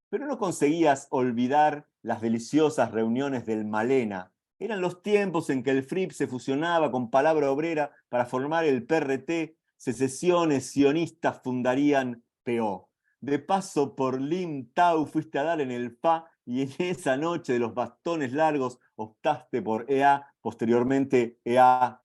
Pero no conseguías olvidar las deliciosas reuniones del Malena. Eran los tiempos en que el FRIP se fusionaba con Palabra Obrera para formar el PRT. Secesiones sionistas fundarían PO. De paso por Lim Tau fuiste a dar en el FA y en esa noche de los bastones largos optaste por EA, posteriormente EAA.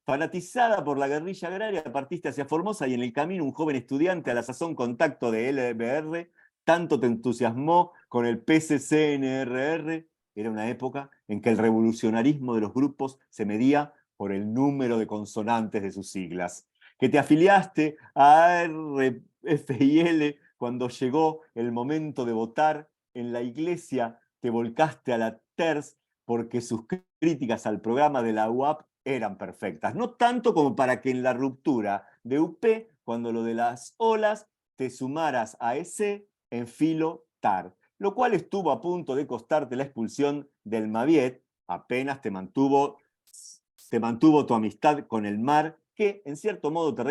Fanatizada por la guerrilla agraria, partiste hacia Formosa y en el camino un joven estudiante a la sazón contacto de LBR, tanto te entusiasmó con el PCCNRR. Era una época en que el revolucionarismo de los grupos se medía por el número de consonantes de sus siglas. Que te afiliaste a RFIL cuando llegó el momento de votar en la iglesia, te volcaste a la TERS porque sus críticas al programa de la UAP eran perfectas. No tanto como para que en la ruptura de UP, cuando lo de las olas, te sumaras a ese en filo TAR, lo cual estuvo a punto de costarte la expulsión del Maviet. Apenas te mantuvo tu amistad con el MAR, que en cierto modo te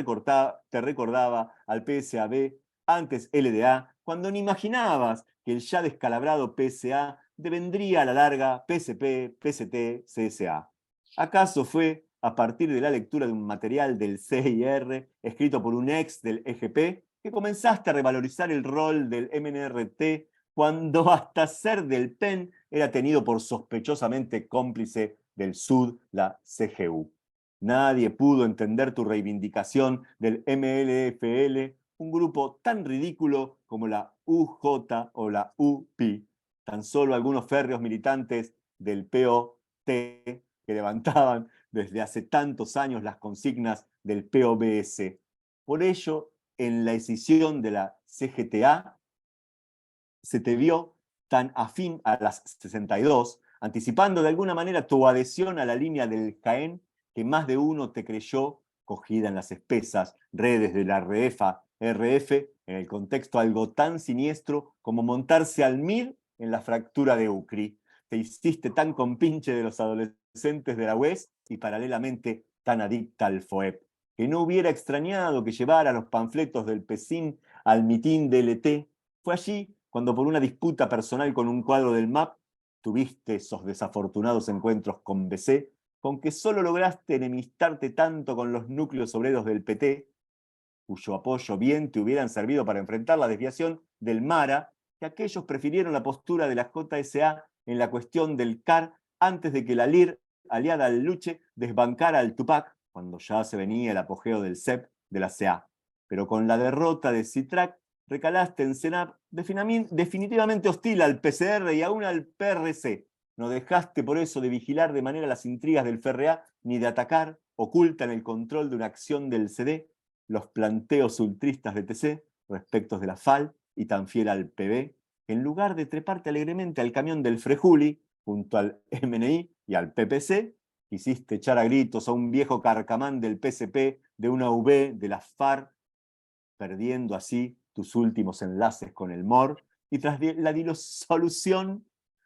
recordaba al PSAB, antes LDA, cuando ni imaginabas que el ya descalabrado PSA devendría a la larga PSP, PST, CSA. ¿Acaso fue a partir de la lectura de un material del CIR escrito por un ex del EGP que comenzaste a revalorizar el rol del MNRT cuando hasta ser del PEN era tenido por sospechosamente cómplice del SUD, la CGU? Nadie pudo entender tu reivindicación del MLFL, un grupo tan ridículo como la UJ o la UPI. Tan solo algunos férreos militantes del POT que levantaban desde hace tantos años las consignas del POBS. Por ello, en la escisión de la CGTA, se te vio tan afín a las 62, anticipando de alguna manera tu adhesión a la línea del Jaén, que más de uno te creyó cogida en las espesas redes de la RF, en el contexto algo tan siniestro como montarse al MIR en la fractura de Ucri. Te hiciste tan compinche de los adolescentes de la UES y paralelamente tan adicta al FOEP, que no hubiera extrañado que llevara los panfletos del PECIN al mitin del ET. Fue allí cuando por una disputa personal con un cuadro del MAP tuviste esos desafortunados encuentros con BC, con que solo lograste enemistarte tanto con los núcleos obreros del PT, cuyo apoyo bien te hubieran servido para enfrentar la desviación del MARA, que aquellos prefirieron la postura de la JSA en la cuestión del CAR antes de que la LIR, aliada al Luche, desbancara al Tupac, cuando ya se venía el apogeo del CEP de la CA. Pero con la derrota de Citrac, recalaste en CENAP definitivamente hostil al PCR y aún al PRC. No dejaste por eso de vigilar de manera las intrigas del FRA, ni de atacar, oculta en el control de una acción del CD, los planteos ultristas de TC respecto de la FAL y tan fiel al PB, que en lugar de treparte alegremente al camión del Frejuli, junto al MNI y al PPC, quisiste echar a gritos a un viejo carcamán del PSP, de una UV, de la FARC, perdiendo así tus últimos enlaces con el MOR, y tras la disolución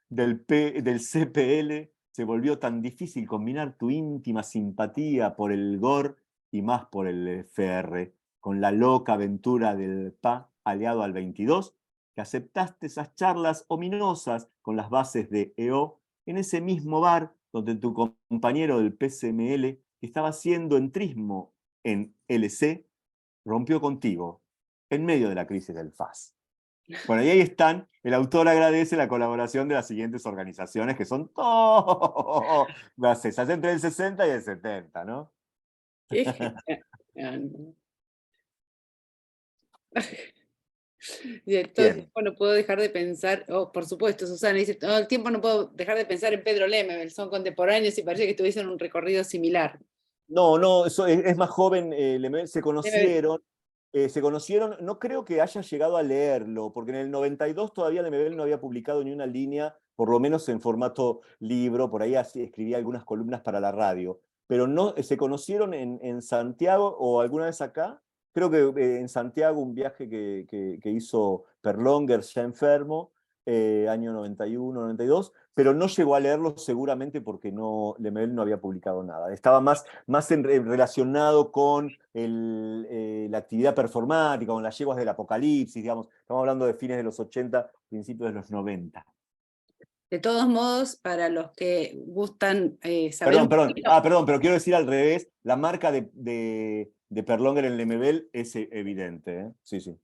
del CPL, se volvió tan difícil combinar tu íntima simpatía por el GOR y más por el FR, con la loca aventura del PA aliado al 22, que aceptaste esas charlas ominosas con las bases de EO en ese mismo bar donde tu compañero del PCML, que estaba haciendo entrismo en LC, rompió contigo en medio de la crisis del FAS. Bueno, y ahí están. El autor agradece la colaboración de las siguientes organizaciones, que son todas esas, entre el 60 y el 70, ¿no? Todo el tiempo no puedo dejar de pensar, por supuesto, Susana dice, todo el tiempo no puedo dejar de pensar en Pedro Lemebel, son contemporáneos y parece que tuviesen un recorrido similar. No, eso es más joven, Lemebel, se conocieron, no creo que haya llegado a leerlo, porque en el 92 todavía Lemebel no había publicado ni una línea, por lo menos en formato libro, por ahí así escribía algunas columnas para la radio, pero no, se conocieron en Santiago o alguna vez acá, creo que en Santiago un viaje que hizo Perlonger ya enfermo, año 91, 92, pero no llegó a leerlo seguramente porque Lemebel no había publicado nada. Estaba más relacionado con la actividad performática, con las yeguas del apocalipsis, digamos. Estamos hablando de fines de los 80, principios de los 90. De todos modos, para los que gustan saber... Perdón, pero quiero decir al revés, la marca de Perlonger en Lemebel es evidente, ¿eh? Sí, sí.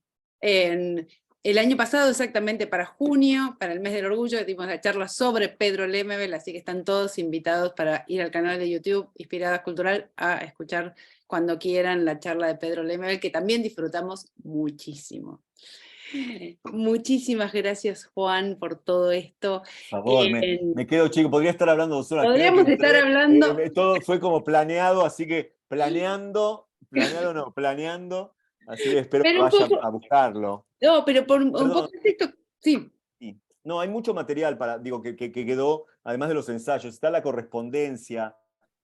El año pasado, exactamente para junio, para el mes del orgullo, dimos la charla sobre Pedro Lemebel, así que están todos invitados para ir al canal de YouTube Inspiradas Cultural a escuchar cuando quieran la charla de Pedro Lemebel, que también disfrutamos muchísimo. Muchísimas gracias, Juan, por todo esto. Por favor, me quedo chico, podría estar hablando 2 horas. Podríamos estar hablando... todo fue como planeado, así que planeando, así que espero que vayan a buscarlo. No, pero por un poco de esto, sí. No, hay mucho material que quedó, además de los ensayos, está la correspondencia,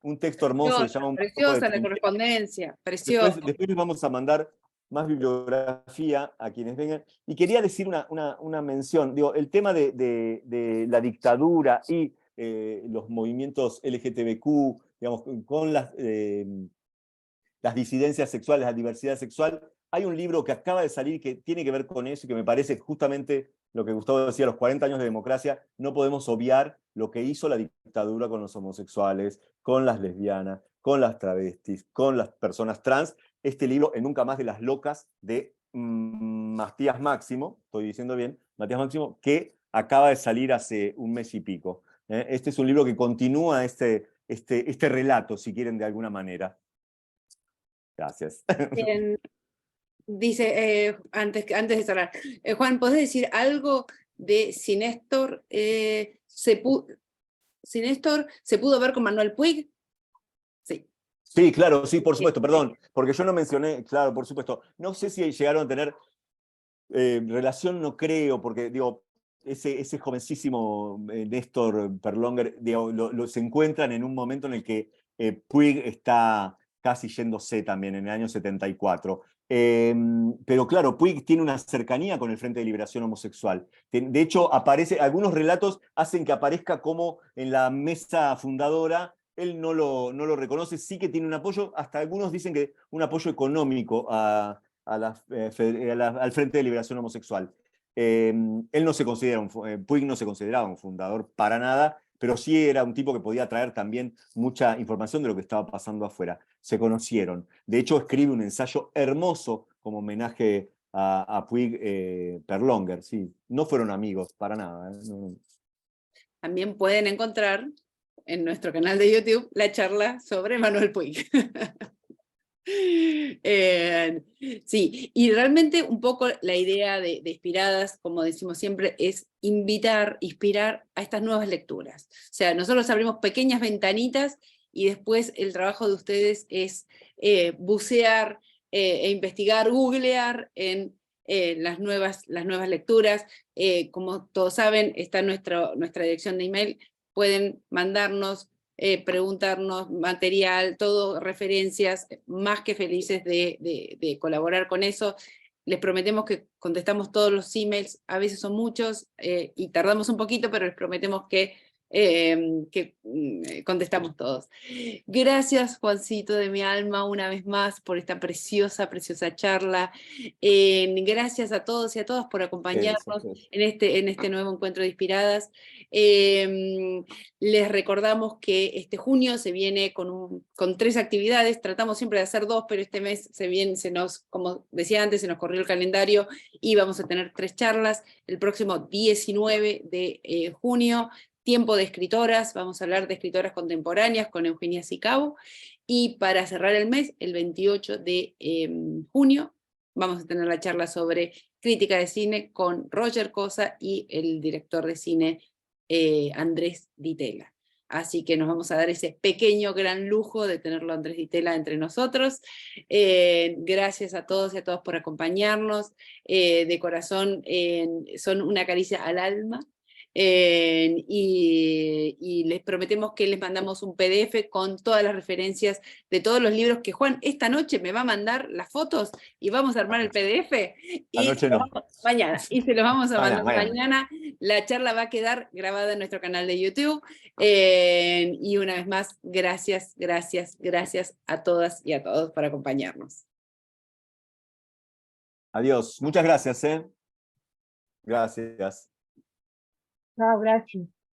un texto hermoso que se llama... Preciosa la correspondencia, preciosa. Después les vamos a mandar más bibliografía a quienes vengan. Y quería decir una mención, el tema de la dictadura y los movimientos LGTBQ, digamos, con las disidencias sexuales, la diversidad sexual. Hay un libro que acaba de salir que tiene que ver con eso y que me parece justamente lo que Gustavo decía, los 40 años de democracia, no podemos obviar lo que hizo la dictadura con los homosexuales, con las lesbianas, con las travestis, con las personas trans. Este libro, En Nunca Más de las Locas, de Matías Máximo, estoy diciendo bien, Matías Máximo, que acaba de salir hace un mes y pico. Este es un libro que continúa este relato, si quieren, de alguna manera. Gracias. Bien. Dice, antes de cerrar, Juan, ¿podés decir algo de si Néstor se pudo ver con Manuel Puig? Sí. Sí, claro, sí, por supuesto, perdón, porque yo no mencioné, claro, por supuesto. No sé si llegaron a tener relación, no creo, porque ese jovencísimo Néstor Perlonger, se encuentran en un momento en el que Puig está casi yéndose también, en el año 74. Pero claro, Puig tiene una cercanía con el Frente de Liberación Homosexual. De hecho, algunos relatos hacen que aparezca como en la mesa fundadora. Él no lo reconoce, sí que tiene un apoyo, hasta algunos dicen que un apoyo económico al Frente de Liberación Homosexual. Él no se considera, Puig no se consideraba un fundador para nada, pero sí era un tipo que podía traer también mucha información de lo que estaba pasando afuera. Se conocieron. De hecho, escribe un ensayo hermoso como homenaje a Puig Perlonger. Sí, no fueron amigos, para nada. No. También pueden encontrar en nuestro canal de YouTube la charla sobre Manuel Puig. Sí, y realmente un poco la idea de Inspiradas, como decimos siempre, es inspirar a estas nuevas lecturas. O sea, nosotros abrimos pequeñas ventanitas y después el trabajo de ustedes es bucear e investigar, googlear en las nuevas lecturas. Como todos saben, está nuestra dirección de email, pueden mandarnos preguntarnos material, todo, referencias, más que felices de colaborar con eso. Les prometemos que contestamos todos los emails, a veces son muchos y tardamos un poquito, pero les prometemos que contestamos todos. Gracias, Juancito de mi alma, una vez más por esta preciosa, preciosa charla. Gracias a todos y a todas por acompañarnos en este nuevo encuentro de Inspiradas. Les recordamos que este junio se viene con 3 actividades, tratamos siempre de hacer 2, pero este mes como decía antes, se nos corrió el calendario y vamos a tener 3 charlas. El próximo 19 de junio, Tiempo de escritoras, vamos a hablar de escritoras contemporáneas con Eugenia Sicabo, y para cerrar el mes, el 28 de junio, vamos a tener la charla sobre crítica de cine con Roger Cosa y el director de cine Andrés Ditela. Así que nos vamos a dar ese pequeño gran lujo de tenerlo a Andrés Ditela entre nosotros. Gracias a todos y a todas por acompañarnos. De corazón, son una caricia al alma. Y les prometemos que les mandamos un PDF con todas las referencias de todos los libros que Juan esta noche me va a mandar las fotos y vamos a armar el PDF y Anoche no. mañana, y se los vamos a mandar Mañana. mañana. La charla va a quedar grabada en nuestro canal de YouTube y una vez más, gracias, gracias, gracias a todas y a todos por acompañarnos. Adiós. Muchas gracias. Gracias. Chao, gracias.